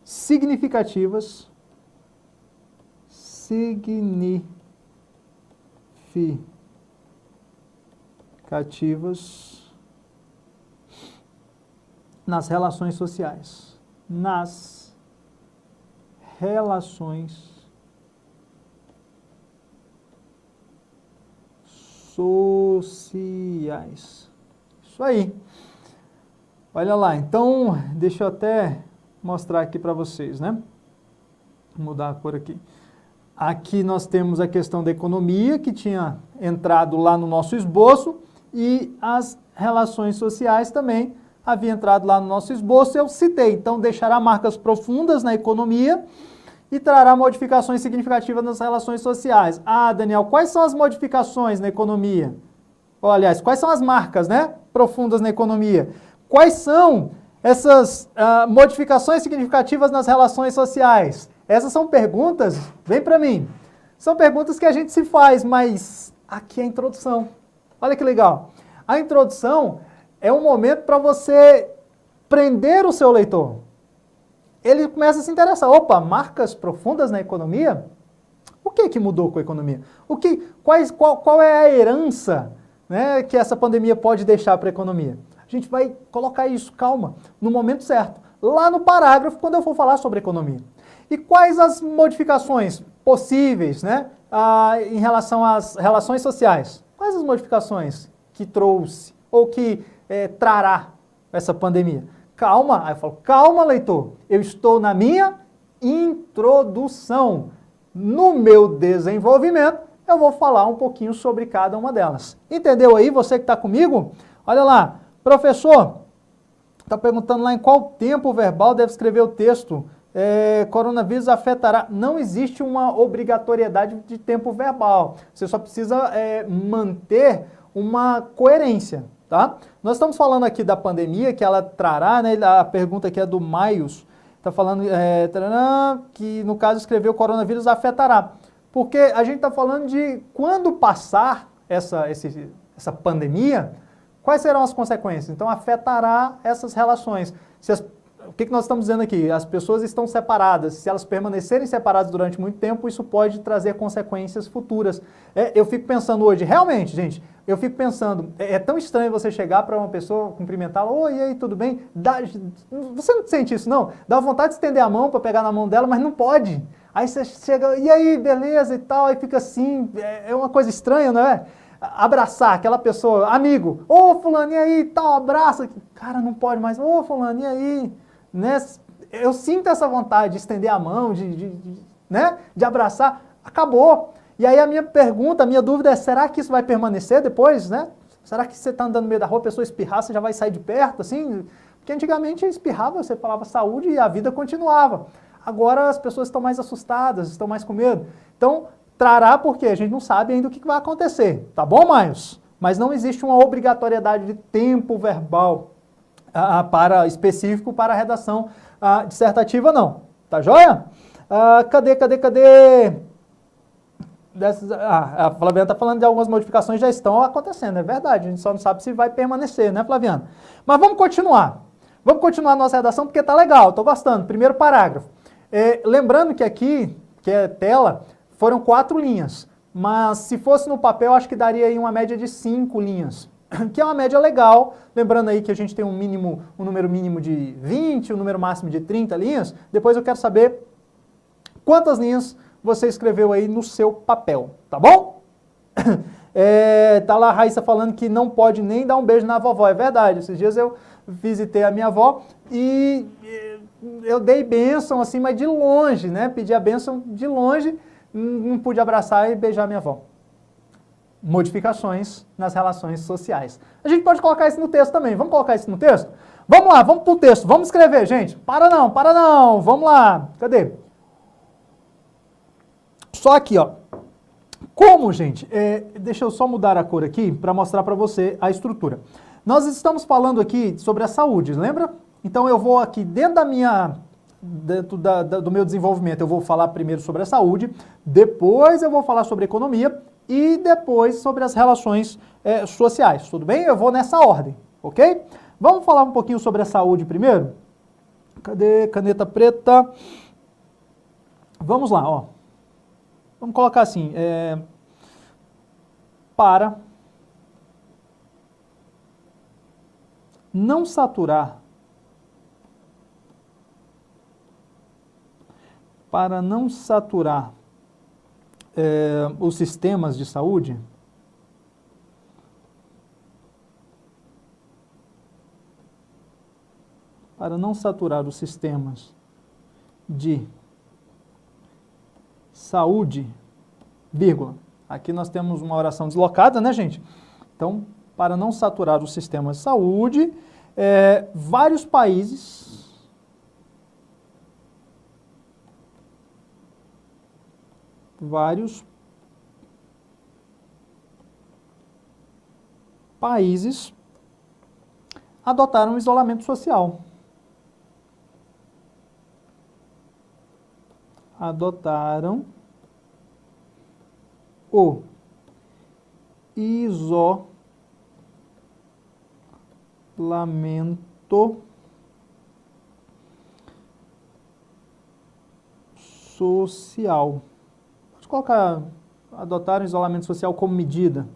Significativas nas relações sociais. Isso aí. Olha lá, então, deixa eu até mostrar aqui para vocês, né? Vou mudar a cor aqui. Aqui nós temos a questão da economia, que tinha entrado lá no nosso esboço, e as relações sociais também havia entrado lá no nosso esboço, eu citei. Então, deixará marcas profundas na economia e trará modificações significativas nas relações sociais. Ah, Daniel, quais são as modificações na economia? Ou, aliás, quais são as marcas, né, profundas na economia? Quais são essas modificações significativas nas relações sociais? Essas são perguntas, vem para mim, são perguntas que a gente se faz, mas aqui é a introdução. Olha que legal. A introdução é um momento para você prender o seu leitor. Ele começa a se interessar. Opa, marcas profundas na economia? O que mudou com a economia? Qual é a herança né, que essa pandemia pode deixar para a economia? A gente vai colocar isso, calma, no momento certo, lá no parágrafo, quando eu for falar sobre economia. E quais as modificações possíveis, né, em relação às relações sociais? Quais as modificações que trouxe ou que trará essa pandemia? Calma, aí eu falo, calma, leitor, eu estou na minha introdução. No meu desenvolvimento, eu vou falar um pouquinho sobre cada uma delas. Entendeu aí, você que está comigo? Olha lá, professor, está perguntando lá em qual tempo verbal deve escrever o texto. Coronavírus afetará. Não existe uma obrigatoriedade de tempo verbal. Você só precisa manter uma coerência, tá? Nós estamos falando aqui da pandemia, que ela trará, né? A pergunta aqui é do Maios, está falando que no caso escreveu coronavírus afetará. Porque a gente está falando de quando passar essa pandemia, quais serão as consequências? Então afetará essas relações. O que nós estamos dizendo aqui? As pessoas estão separadas. Se elas permanecerem separadas durante muito tempo, isso pode trazer consequências futuras. Eu fico pensando hoje, realmente, gente, eu fico pensando, é tão estranho você chegar para uma pessoa, cumprimentá-la, oi, e aí, tudo bem? Você não sente isso, não? Dá vontade de estender a mão para pegar na mão dela, mas não pode. Aí você chega, e aí, beleza e tal, aí fica assim, é uma coisa estranha, não é? Abraçar aquela pessoa, amigo, ô fulano, e aí, tal, abraça. Cara, não pode mais, ô fulano, e aí? Né? Eu sinto essa vontade de estender a mão, né? De abraçar, acabou. E aí a minha pergunta, a minha dúvida é, será que isso vai permanecer depois, né? Será que você está andando no meio da rua, a pessoa espirrar, você já vai sair de perto, assim? Porque antigamente espirrava, você falava saúde e a vida continuava. Agora as pessoas estão mais assustadas, estão mais com medo. Então, trará porque a gente não sabe ainda o que vai acontecer. Tá bom, Maios? Mas não existe uma obrigatoriedade de tempo verbal específico para a redação dissertativa, não. Tá joia? Cadê? A Flaviana está falando de algumas modificações que já estão acontecendo, é verdade, a gente só não sabe se vai permanecer, né, Flaviana? Mas vamos continuar. Vamos continuar a nossa redação porque tá legal, tô gostando. Primeiro parágrafo. Lembrando que aqui, que é tela, foram 4 linhas, mas se fosse no papel, acho que daria aí uma média de 5 linhas. Que é uma média legal, lembrando aí que a gente tem um número mínimo de 20, um número máximo de 30 linhas, depois eu quero saber quantas linhas você escreveu aí no seu papel, tá bom? Tá lá a Raíssa falando que não pode nem dar um beijo na vovó, é verdade, esses dias eu visitei a minha avó e eu dei bênção assim, mas de longe, né, pedi a bênção de longe, não pude abraçar e beijar minha avó. Modificações nas relações sociais. A gente pode colocar isso no texto também. Vamos colocar isso no texto? Vamos lá, vamos pro texto. Vamos escrever, gente. Para não. Vamos lá. Cadê? Só aqui, ó. Como, gente? Deixa eu só mudar a cor aqui para mostrar para você a estrutura. Nós estamos falando aqui sobre a saúde, lembra? Então eu vou aqui dentro do meu desenvolvimento, eu vou falar primeiro sobre a saúde, depois eu vou falar sobre a economia e depois sobre as relações sociais, tudo bem? Eu vou nessa ordem, ok? Vamos falar um pouquinho sobre a saúde primeiro? Cadê? Caneta preta. Vamos lá, ó. Vamos colocar assim, para não saturar os sistemas de saúde, vírgula. Aqui nós temos uma oração deslocada, né, gente? Então, para não saturar os sistemas de saúde, vários países adotaram o isolamento social. Adotaram o isolamento social. Pode colocar, adotaram o isolamento social como medida.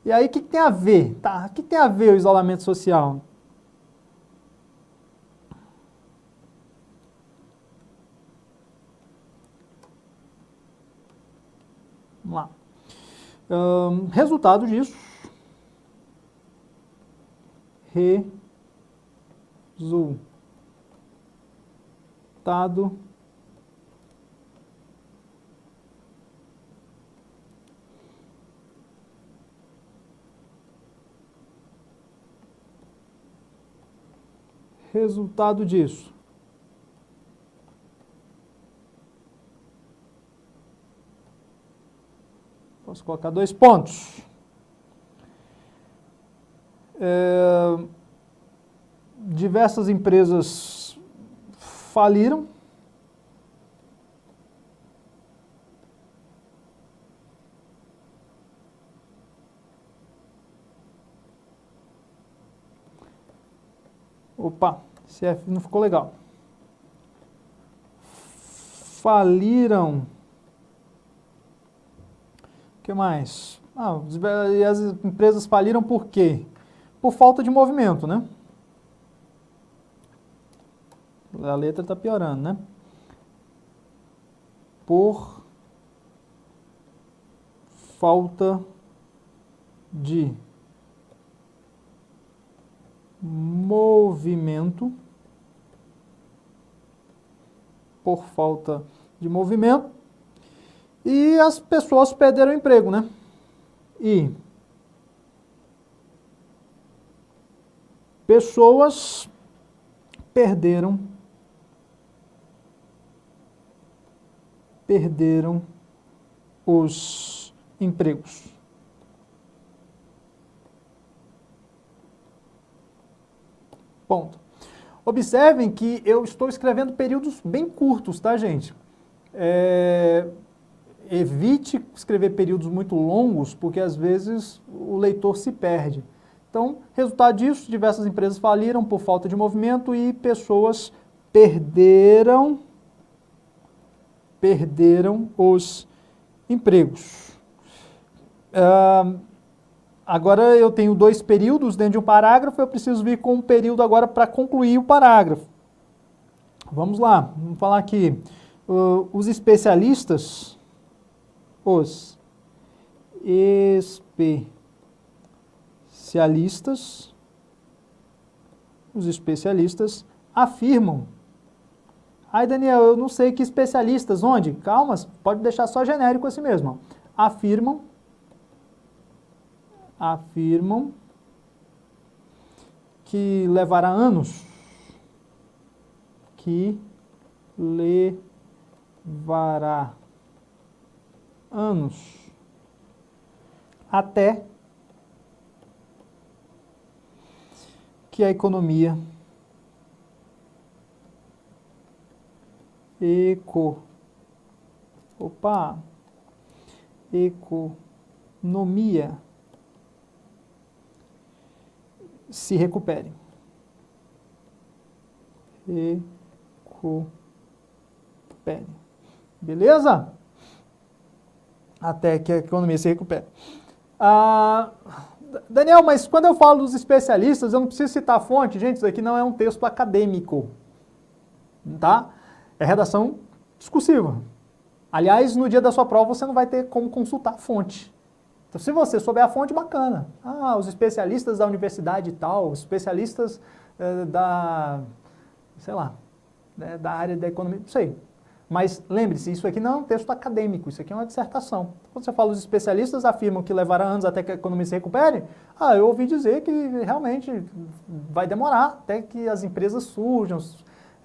E aí, o que tem a ver? Tá, o que tem a ver o isolamento social? Vamos lá. Resultado disso. Resultado disso. Posso colocar 2 pontos. Diversas empresas faliram. Opa, esse F não ficou legal. Faliram. O que mais? E as empresas faliram por quê? Por falta de movimento, né? A letra está piorando, né? Por falta de movimento. Por falta de movimento. E as pessoas perderam o emprego, né? E pessoas perderam os empregos. Ponto. Observem que eu estou escrevendo períodos bem curtos, tá, gente? Evite escrever períodos muito longos, porque às vezes o leitor se perde. Então, resultado disso, diversas empresas faliram por falta de movimento e pessoas perderam os empregos. Agora eu tenho 2 períodos dentro de um parágrafo, eu preciso vir com um período agora para concluir o parágrafo. Vamos lá, vamos falar aqui. Os especialistas afirmam. Ai, Daniel, eu não sei que especialistas, onde? Calma, pode deixar só genérico assim mesmo. Ó. Afirmam que levará anos. Até que a economia se recupere. Beleza? Até que a economia se recupere. Daniel, mas quando eu falo dos especialistas, eu não preciso citar a fonte. Gente, isso aqui não é um texto acadêmico. Tá? É redação discursiva. Aliás, no dia da sua prova, você não vai ter como consultar a fonte. Então, se você souber a fonte, bacana. Os especialistas da universidade e tal, os especialistas da área da economia, não sei. Mas lembre-se, isso aqui não é um texto acadêmico, isso aqui é uma dissertação. Quando você fala, os especialistas afirmam que levará anos até que a economia se recupere, eu ouvi dizer que realmente vai demorar até que as empresas surjam,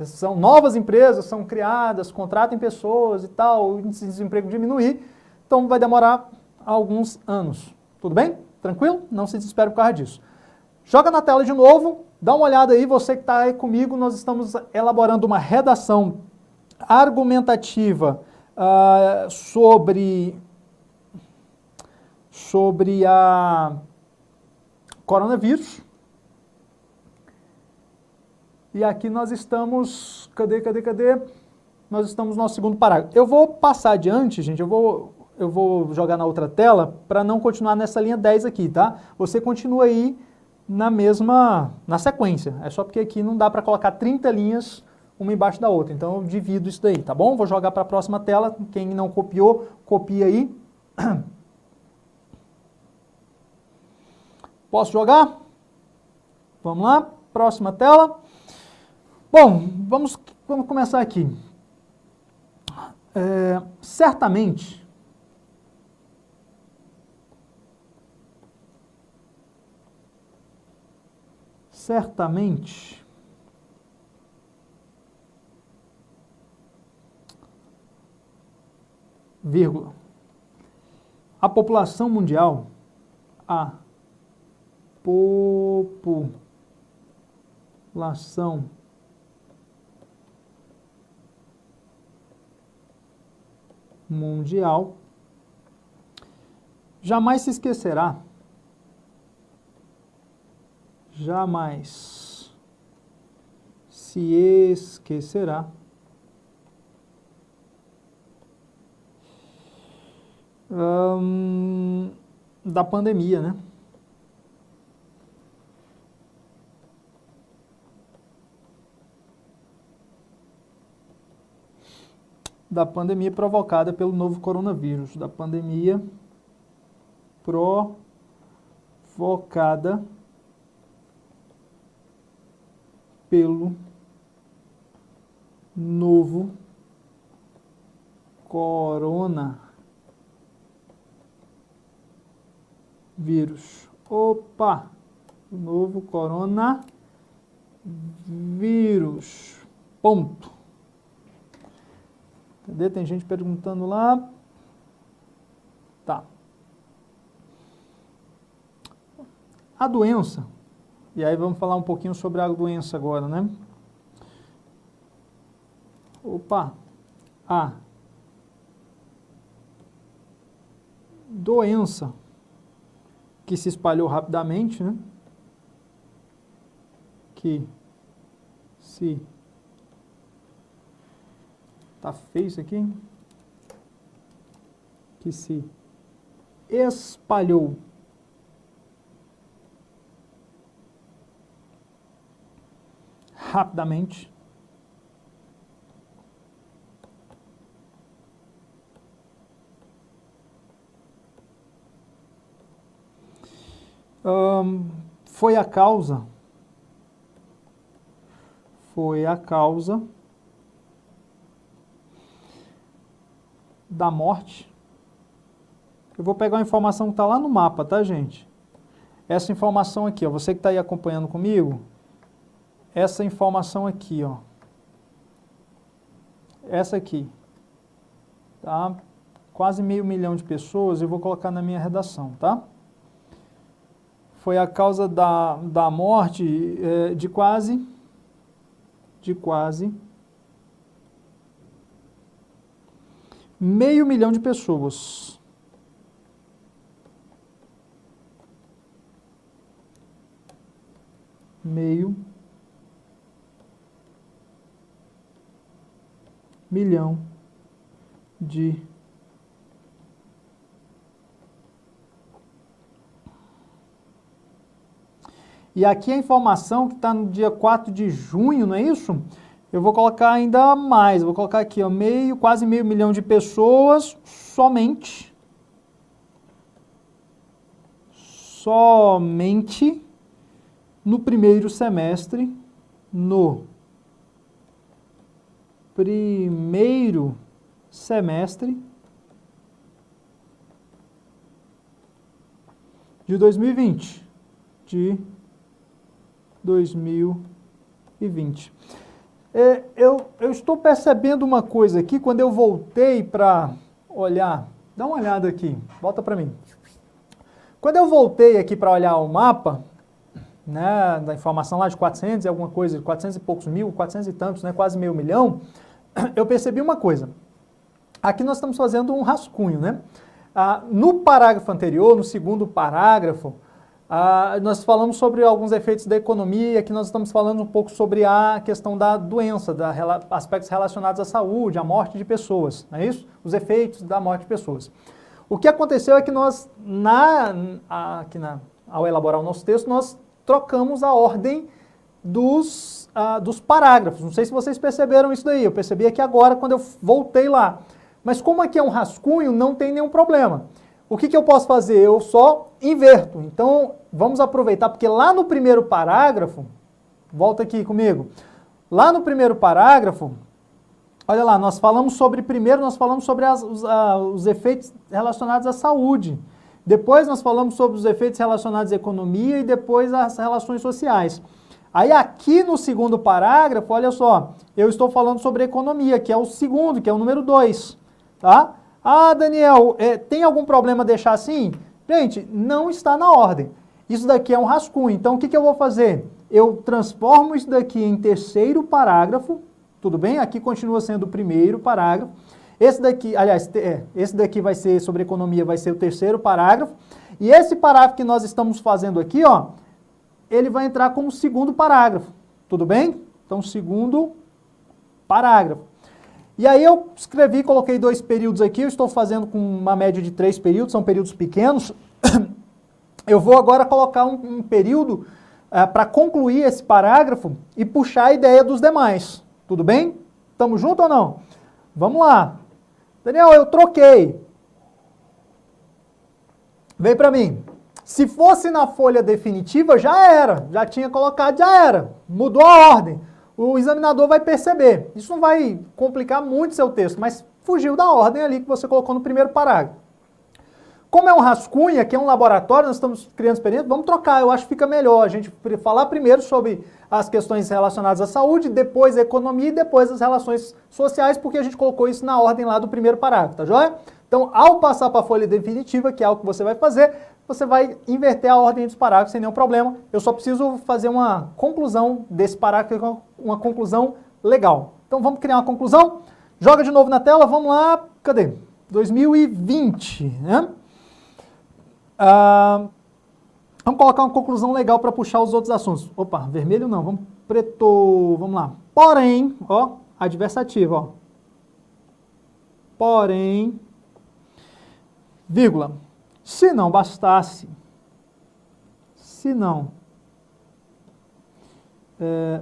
são novas empresas, são criadas, contratem pessoas e tal, o índice de desemprego diminuir, então vai demorar alguns anos. Tudo bem? Tranquilo? Não se desespere por causa disso. Joga na tela de novo, dá uma olhada aí, você que está aí comigo, nós estamos elaborando uma redação argumentativa sobre a coronavírus. E aqui nós estamos, cadê? Nós estamos no nosso segundo parágrafo. Eu vou passar adiante, gente, eu vou eu vou jogar na outra tela para não continuar nessa linha 10 aqui, tá? Você continua aí na sequência. É só porque aqui não dá para colocar 30 linhas uma embaixo da outra. Então eu divido isso daí, tá bom? Vou jogar para a próxima tela. Quem não copiou, copia aí. Posso jogar? Vamos lá, próxima tela. Bom, vamos começar aqui. Certamente, vírgula, a população mundial, mundial jamais se esquecerá, da pandemia, né? Da pandemia provocada pelo novo coronavírus, da pandemia provocada pelo novo coronavírus. Opa! Novo coronavírus. Ponto. Entendeu? Tem gente perguntando lá. Tá. A doença. E aí vamos falar um pouquinho sobre a doença agora, né? Opa. A doença que se espalhou rapidamente, né? Tá feio isso aqui, hein? Que se espalhou rapidamente foi a causa da morte. Eu vou pegar uma informação que está lá no mapa, tá, gente? Essa informação aqui, ó, você que está aí acompanhando comigo, essa informação aqui, ó, essa aqui, tá? Quase 500 mil de pessoas, eu vou colocar na minha redação, tá? Foi a causa da morte de quase 500 mil de pessoas. Meio milhão de E aqui a informação que está no dia 4 de junho, não é isso? Eu vou colocar ainda mais, vou colocar aqui, ó, quase 500 mil de pessoas somente no primeiro semestre, de 2020, Eu estou percebendo uma coisa aqui, quando eu voltei para olhar, dá uma olhada aqui, volta para mim. Quando eu voltei aqui para olhar o mapa, né, da informação lá de 400 e alguma coisa, 400 e poucos mil, 400 e tantos, né, quase 500 mil, eu percebi uma coisa. Aqui nós estamos fazendo um rascunho, né? No parágrafo anterior, no segundo parágrafo, nós falamos sobre alguns efeitos da economia, aqui nós estamos falando um pouco sobre a questão da doença, aspectos relacionados à saúde, à morte de pessoas, não é isso? Os efeitos da morte de pessoas. O que aconteceu é que nós, ao elaborar o nosso texto, nós trocamos a ordem dos parágrafos. Não sei se vocês perceberam isso daí, eu percebi aqui agora quando eu voltei lá. Mas como aqui é um rascunho, não tem nenhum problema. O que eu posso fazer? Eu só inverto. Então, vamos aproveitar, porque lá no primeiro parágrafo, volta aqui comigo, lá no primeiro parágrafo, olha lá, nós falamos sobre os efeitos relacionados à saúde. Depois nós falamos sobre os efeitos relacionados à economia e depois as relações sociais. Aí aqui no segundo parágrafo, olha só, eu estou falando sobre economia, que é o segundo, que é o número 2, tá? Ah, Daniel, tem algum problema deixar assim? Gente, não está na ordem. Isso daqui é um rascunho, então o que eu vou fazer? Eu transformo isso daqui em terceiro parágrafo, tudo bem? Aqui continua sendo o primeiro parágrafo. Esse daqui, aliás, esse daqui vai ser sobre economia, vai ser o terceiro parágrafo. E esse parágrafo que nós estamos fazendo aqui, ó, ele vai entrar como segundo parágrafo, tudo bem? Então, segundo parágrafo. E aí eu escrevi, coloquei 2 períodos aqui, eu estou fazendo com uma média de 3 períodos, são períodos pequenos. Eu vou agora colocar um período para concluir esse parágrafo e puxar a ideia dos demais, tudo bem? Estamos juntos ou não? Vamos lá. Daniel, eu troquei. Vem para mim. Se fosse na folha definitiva, já era. Já tinha colocado, já era. Mudou a ordem. O examinador vai perceber. Isso não vai complicar muito seu texto, mas fugiu da ordem ali que você colocou no primeiro parágrafo. Como é um rascunho, aqui é um laboratório, nós estamos criando experiência, vamos trocar, eu acho que fica melhor a gente falar primeiro sobre as questões relacionadas à saúde, depois a economia e depois as relações sociais, porque a gente colocou isso na ordem lá do primeiro parágrafo, tá joia? Então, ao passar para a folha definitiva, que é algo que você vai fazer, você vai inverter a ordem dos parágrafos sem nenhum problema. Eu só preciso fazer uma conclusão desse parágrafo, uma conclusão legal. Então, vamos criar uma conclusão? Joga de novo na tela, vamos lá, cadê? 2020, né? Vamos colocar uma conclusão legal para puxar os outros assuntos. Opa, vermelho não, vamos preto, vamos lá. Porém, ó, adversativo, ó. Porém, vírgula, se não bastasse,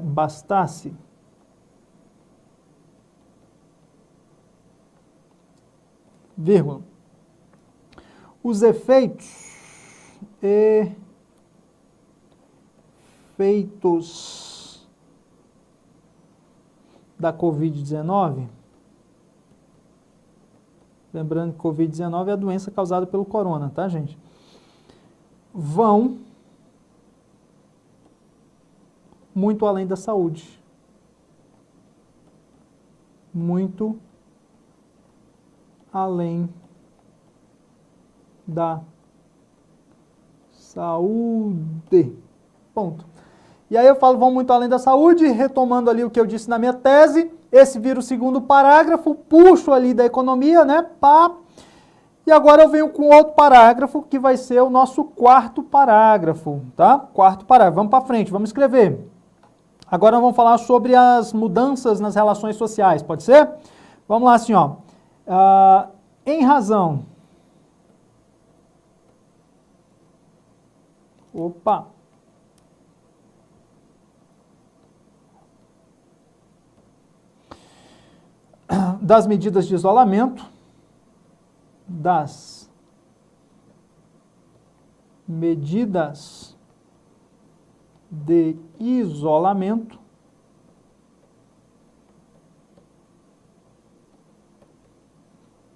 bastasse, vírgula, os efeitos da Covid-19, lembrando que Covid-19 é a doença causada pelo corona, tá, gente? Vão muito além da saúde. Muito além da saúde. Ponto. E aí eu falo, vão muito além da saúde, retomando ali o que eu disse na minha tese, esse vira o segundo parágrafo, puxo ali da economia, né, pá, e agora eu venho com outro parágrafo, que vai ser o nosso quarto parágrafo, tá? Quarto parágrafo, vamos para frente, vamos escrever. Agora nós vamos falar sobre as mudanças nas relações sociais, pode ser? Vamos lá assim, ó, em razão... Opa! Das medidas de isolamento,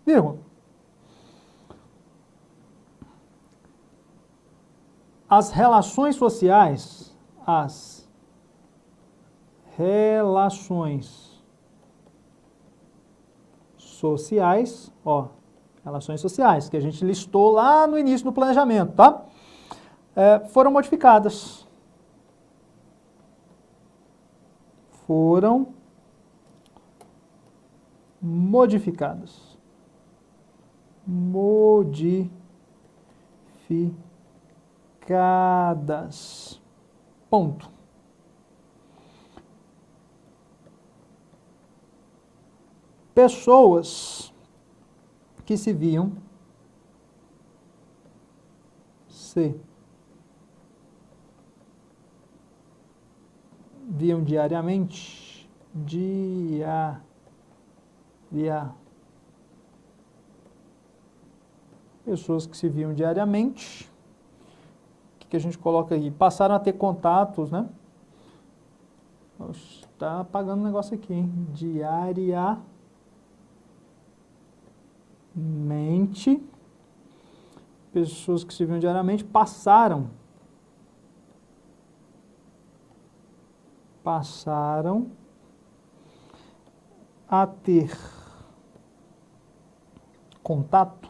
vírgula. As relações sociais, ó, relações sociais, que a gente listou lá no início do planejamento, tá? Foram modificadas. Ponto. Pessoas que se viam se viam diariamente, pessoas que se viam diariamente, o que a gente coloca aí? Passaram a ter contatos, né? Está apagando o negócio aqui, hein? Diariamente, pessoas que se viam diariamente passaram a ter contato,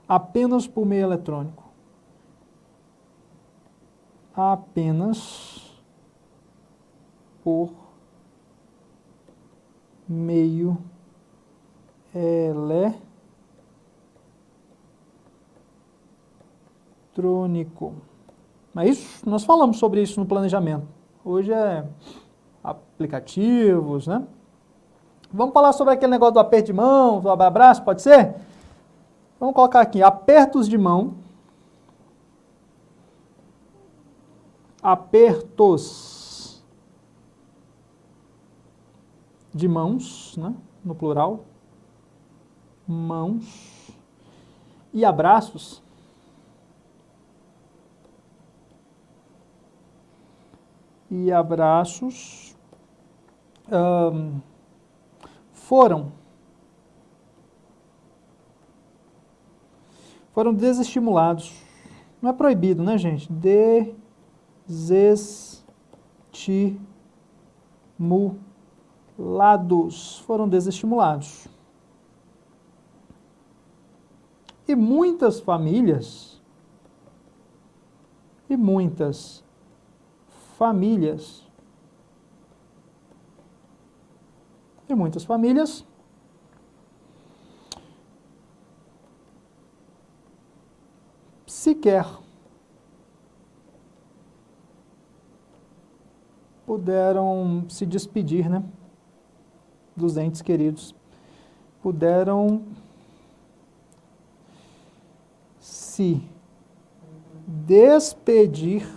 apenas por meio eletrônico. Apenas por meio eletrônico. Mas isso, nós falamos sobre isso no planejamento. Hoje é aplicativos, né? Vamos falar sobre aquele negócio do aperto de mão, do abraço, pode ser? Vamos colocar aqui, apertos de mão. Apertos de mãos, né? No plural. Mãos. E abraços. Foram desestimulados. Não é proibido, né, gente? Desestimulados. Foram desestimulados. E muitas famílias sequer puderam se despedir, né, dos entes queridos. Puderam se despedir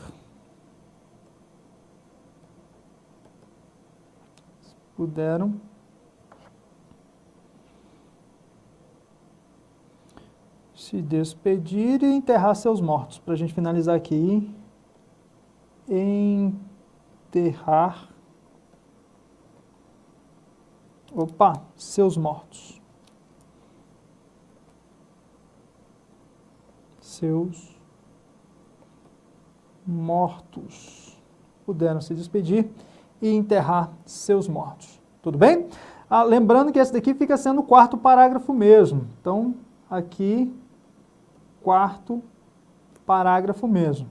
e enterrar seus mortos. Para a gente finalizar aqui, enterrar seus mortos. Seus mortos. Puderam se despedir e enterrar seus mortos. Tudo bem? Lembrando que esse daqui fica sendo o quarto parágrafo mesmo. Então, aqui, quarto parágrafo mesmo.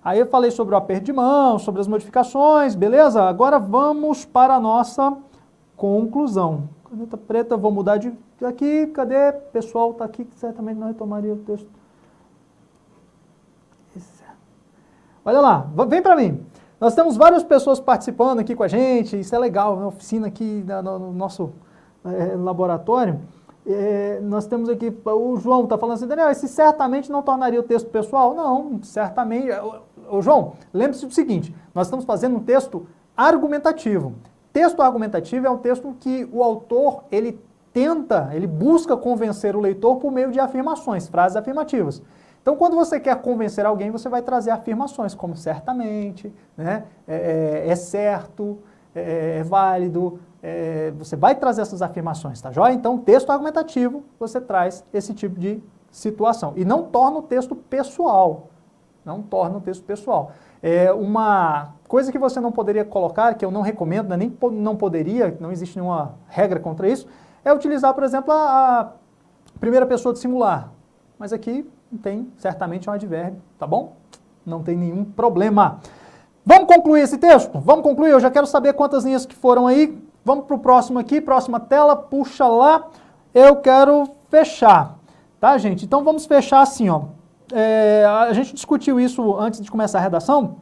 Aí eu falei sobre o aperto de mão, sobre as modificações, beleza? Agora vamos para a nossa conclusão. Caneta preta, vou mudar de aqui. Cadê? Pessoal, está aqui, que certamente não retomaria o texto. Olha lá, vem para mim. Nós temos várias pessoas participando aqui com a gente, isso é legal, na oficina aqui no nosso laboratório. Nós temos aqui, o João está falando assim, Daniel, esse certamente não tornaria o texto pessoal? Não, certamente. Ô João, lembre-se do seguinte, nós estamos fazendo um texto argumentativo. Texto argumentativo é um texto que o autor, ele busca convencer o leitor por meio de afirmações, frases afirmativas. Então, quando você quer convencer alguém, você vai trazer afirmações, como certamente, né? É certo, é válido, você vai trazer essas afirmações, tá joia? Então, texto argumentativo, você traz esse tipo de situação. E não torna o texto pessoal. Não torna o texto pessoal. Uma coisa que você não poderia colocar, que eu não recomendo, né, nem não poderia, não existe nenhuma regra contra isso, é utilizar, por exemplo, a primeira pessoa de singular. Mas aqui não tem, certamente é um advérbio, tá bom? Não tem nenhum problema. Vamos concluir esse texto? Vamos concluir, eu já quero saber quantas linhas que foram aí. Vamos para o próximo aqui, próxima tela, puxa lá. Eu quero fechar, tá, gente? Então vamos fechar assim, ó. A gente discutiu isso antes de começar a redação.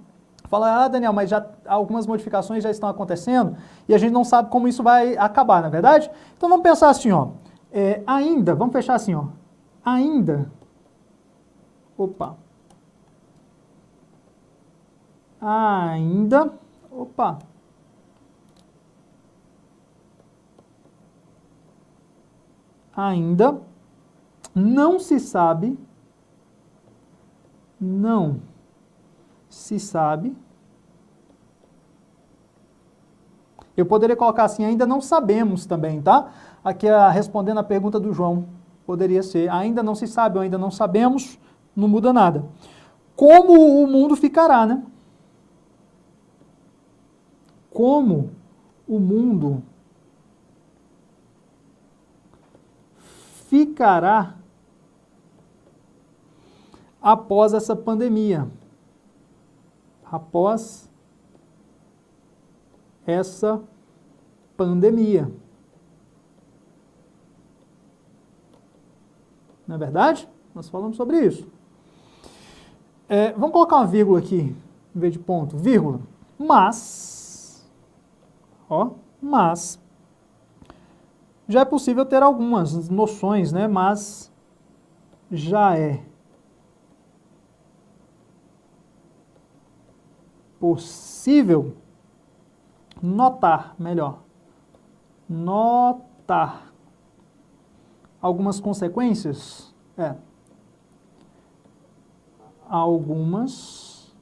Fala, Daniel, mas já algumas modificações já estão acontecendo e a gente não sabe como isso vai acabar, não é verdade? Então vamos pensar assim, ó. Ainda, vamos fechar assim, ó. Ainda, opa. Ainda, opa. Ainda não se sabe, não se sabe. Eu poderia colocar assim, ainda não sabemos também, tá? Aqui respondendo a pergunta do João, poderia ser, ainda não se sabe ou ainda não sabemos, não muda nada. Como o mundo ficará, né? Como o mundo ficará após essa pandemia. Após essa pandemia. Não é verdade? Nós falamos sobre isso. Vamos colocar uma vírgula aqui, em vez de ponto. Vírgula. Mas, já é possível ter algumas noções, né? Mas já é possível notar, melhor, notar algumas consequências? Algumas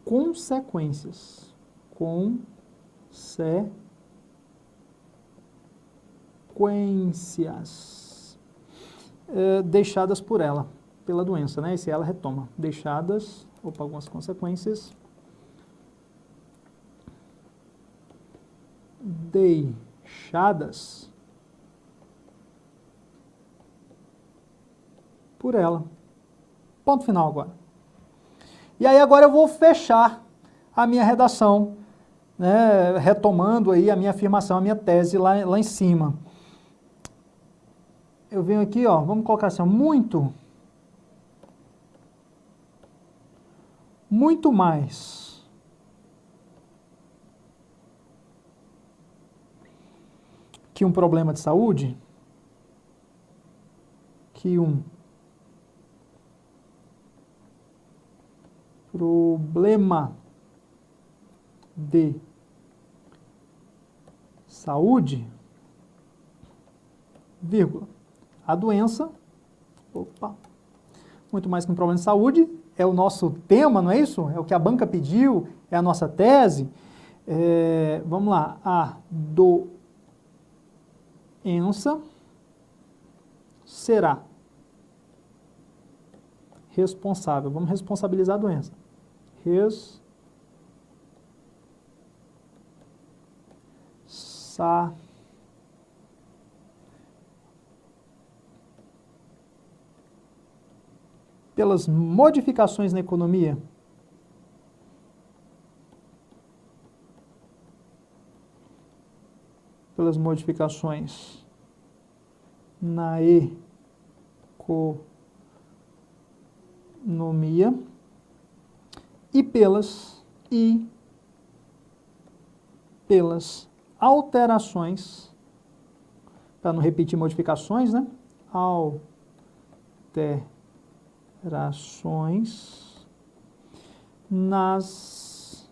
consequências. Deixadas por ela, pela doença, né? Esse ela retoma. Deixadas, algumas consequências. Deixadas por ela. Ponto final agora. E aí agora eu vou fechar a minha redação, né, retomando aí a minha afirmação, a minha tese lá em cima. Eu venho aqui, vamos colocar assim, muito mais que um problema de saúde, que um problema de saúde, vírgula, a doença, muito mais que um problema de saúde, é o nosso tema, não é isso? É o que a banca pediu, é a nossa tese. Vamos lá, a doença será responsável, vamos responsabilizar a doença. Pelas modificações na economia, pelas modificações na economia e pelas alterações, para não repetir modificações, né? Alterações nas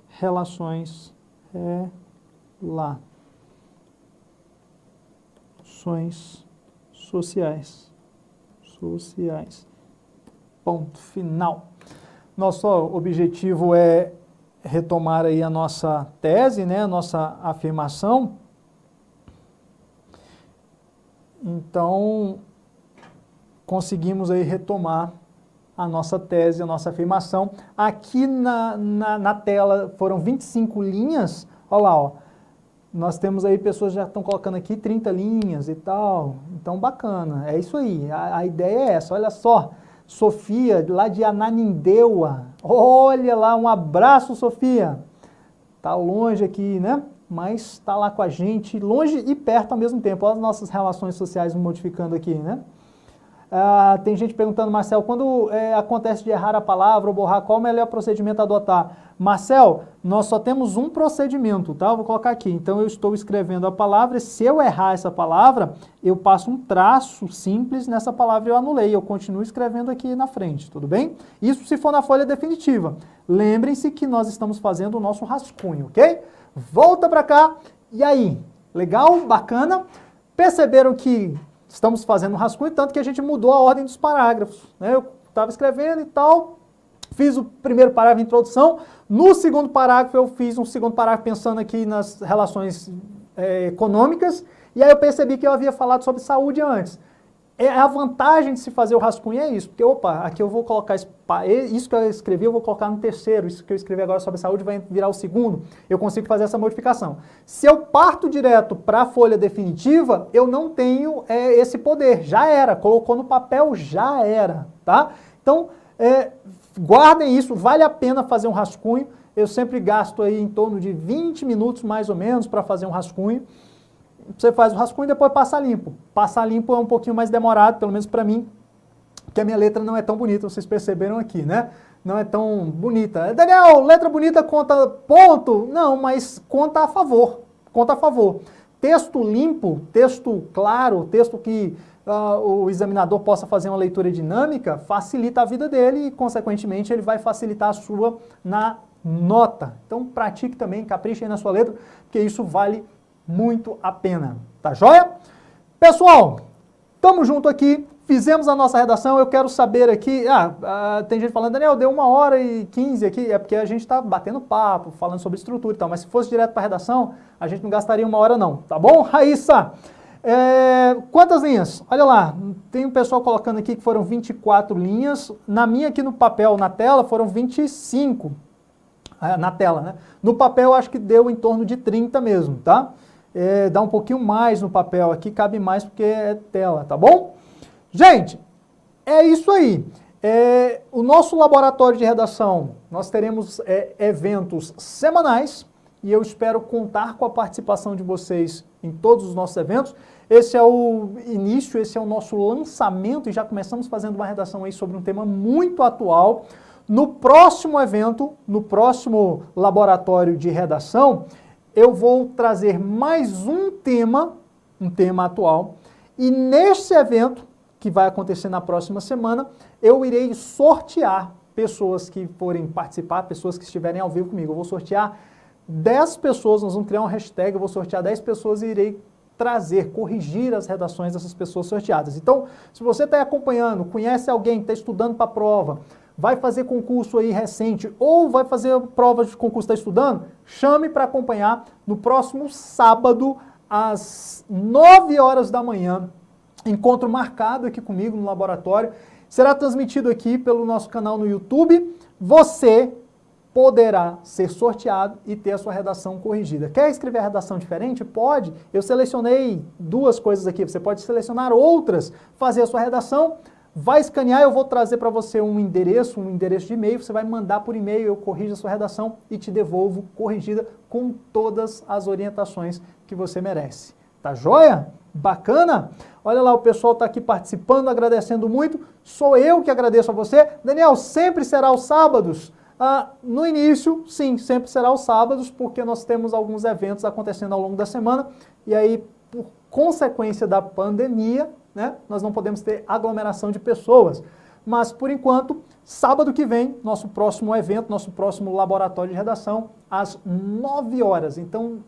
relações sociais. Ponto final. Nosso objetivo é retomar aí a nossa tese, né, a nossa afirmação. Então, conseguimos aí retomar a nossa tese, a nossa afirmação. Aqui na tela foram 25 linhas, olha lá, nós temos aí pessoas que já estão colocando aqui 30 linhas e tal, então bacana, é isso aí, a ideia é essa, olha só, Sofia, lá de Ananindeua, olha lá, um abraço, Sofia, tá longe aqui, né, mas tá lá com a gente, longe e perto ao mesmo tempo, olha as nossas relações sociais modificando aqui, né. Tem gente perguntando, Marcel, quando acontece de errar a palavra ou borrar, qual o melhor procedimento a adotar? Marcel, nós só temos um procedimento, tá? Eu vou colocar aqui. Então, eu estou escrevendo a palavra, e se eu errar essa palavra, eu passo um traço simples nessa palavra e eu anulei. Eu continuo escrevendo aqui na frente, tudo bem? Isso se for na folha definitiva. Lembrem-se que nós estamos fazendo o nosso rascunho, ok? Volta para cá. E aí? Legal? Bacana? Perceberam que estamos fazendo um rascunho, tanto que a gente mudou a ordem dos parágrafos, né? Eu estava escrevendo e tal, fiz o primeiro parágrafo de introdução, no segundo parágrafo eu fiz um segundo parágrafo pensando aqui nas relações econômicas, e aí eu percebi que eu havia falado sobre saúde antes. A vantagem de se fazer o rascunho é isso, porque, opa, aqui eu vou colocar isso que eu escrevi, eu vou colocar no terceiro, isso que eu escrevi agora sobre saúde vai virar o segundo, eu consigo fazer essa modificação. Se eu parto direto para a folha definitiva, eu não tenho esse poder, já era, colocou no papel, já era, tá? Então, guardem isso, vale a pena fazer um rascunho, eu sempre gasto aí em torno de 20 minutos mais ou menos para fazer um rascunho. Você faz o rascunho e depois passa limpo. Passar limpo é um pouquinho mais demorado, pelo menos para mim, porque a minha letra não é tão bonita, vocês perceberam aqui, né? Não é tão bonita. Daniel, letra bonita conta ponto? Não, mas conta a favor. Conta a favor. Texto limpo, texto claro, texto que o examinador possa fazer uma leitura dinâmica, facilita a vida dele e, consequentemente, ele vai facilitar a sua na nota. Então, pratique também, capriche aí na sua letra, porque isso vale muito a pena, tá joia? Pessoal, estamos junto aqui, fizemos a nossa redação, eu quero saber aqui, tem gente falando, Daniel, deu 1h15 aqui, é porque a gente está batendo papo, falando sobre estrutura e tal, mas se fosse direto para a redação, a gente não gastaria 1 hora não, tá bom? Raíssa, quantas linhas? Olha lá, tem um pessoal colocando aqui que foram 24 linhas, na minha aqui no papel, na tela, foram 25, na tela, né? No papel acho que deu em torno de 30 mesmo, tá? Dá um pouquinho mais no papel aqui, cabe mais porque é tela, tá bom? Gente, é isso aí. O nosso laboratório de redação, nós teremos eventos semanais e eu espero contar com a participação de vocês em todos os nossos eventos. Esse é o início, esse é o nosso lançamento e já começamos fazendo uma redação aí sobre um tema muito atual. No próximo evento, no próximo laboratório de redação, eu vou trazer mais um tema atual, e nesse evento, que vai acontecer na próxima semana, eu irei sortear pessoas que forem participar, pessoas que estiverem ao vivo comigo. Eu vou sortear 10 pessoas, nós vamos criar uma hashtag, eu vou sortear 10 pessoas e irei corrigir as redações dessas pessoas sorteadas. Então, se você está acompanhando, conhece alguém que está estudando para a prova, vai fazer concurso aí recente ou vai fazer prova de concurso, está estudando, chame para acompanhar no próximo sábado, às 9 horas da manhã. Encontro marcado aqui comigo no laboratório. Será transmitido aqui pelo nosso canal no YouTube. Você poderá ser sorteado e ter a sua redação corrigida. Quer escrever a redação diferente? Pode. Eu selecionei 2 coisas aqui. Você pode selecionar outras, fazer a sua redação. Vai escanear, eu vou trazer para você um endereço de e-mail, você vai mandar por e-mail, eu corrijo a sua redação e te devolvo corrigida com todas as orientações que você merece. Tá joia? Bacana? Olha lá, o pessoal está aqui participando, agradecendo muito. Sou eu que agradeço a você. Daniel, sempre será aos sábados? No início, sim, sempre será aos sábados, porque nós temos alguns eventos acontecendo ao longo da semana, e aí, por consequência da pandemia, né, nós não podemos ter aglomeração de pessoas. Mas, por enquanto, sábado que vem, nosso próximo evento, nosso próximo laboratório de redação, às 9 horas. Então,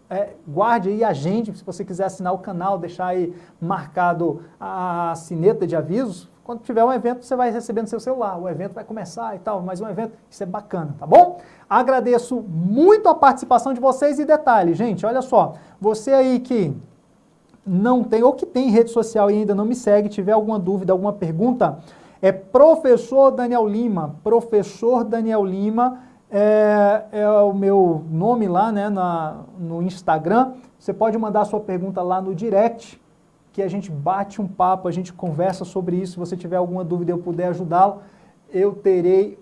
guarde aí, agende, se você quiser assinar o canal, deixar aí marcado a sineta de avisos. Quando tiver um evento, você vai receber no seu celular. O evento vai começar e tal, mais um evento. Isso é bacana, tá bom? Agradeço muito a participação de vocês e detalhe, gente, olha só. Você aí que não tem, ou que tem rede social e ainda não me segue, tiver alguma dúvida, alguma pergunta, Professor Daniel Lima. Professor Daniel Lima é o meu nome lá, né, no Instagram. Você pode mandar sua pergunta lá no direct, que a gente bate um papo, a gente conversa sobre isso. Se você tiver alguma dúvida e eu puder ajudá-lo, eu terei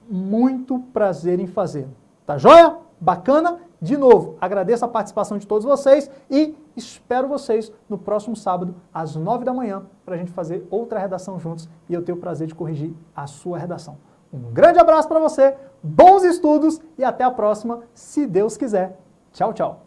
muito prazer em fazer. Tá joia? Bacana? De novo, agradeço a participação de todos vocês e espero vocês no próximo sábado, às 9 da manhã, para a gente fazer outra redação juntos e eu tenho o prazer de corrigir a sua redação. Um grande abraço para você, bons estudos e até a próxima, se Deus quiser. Tchau, tchau.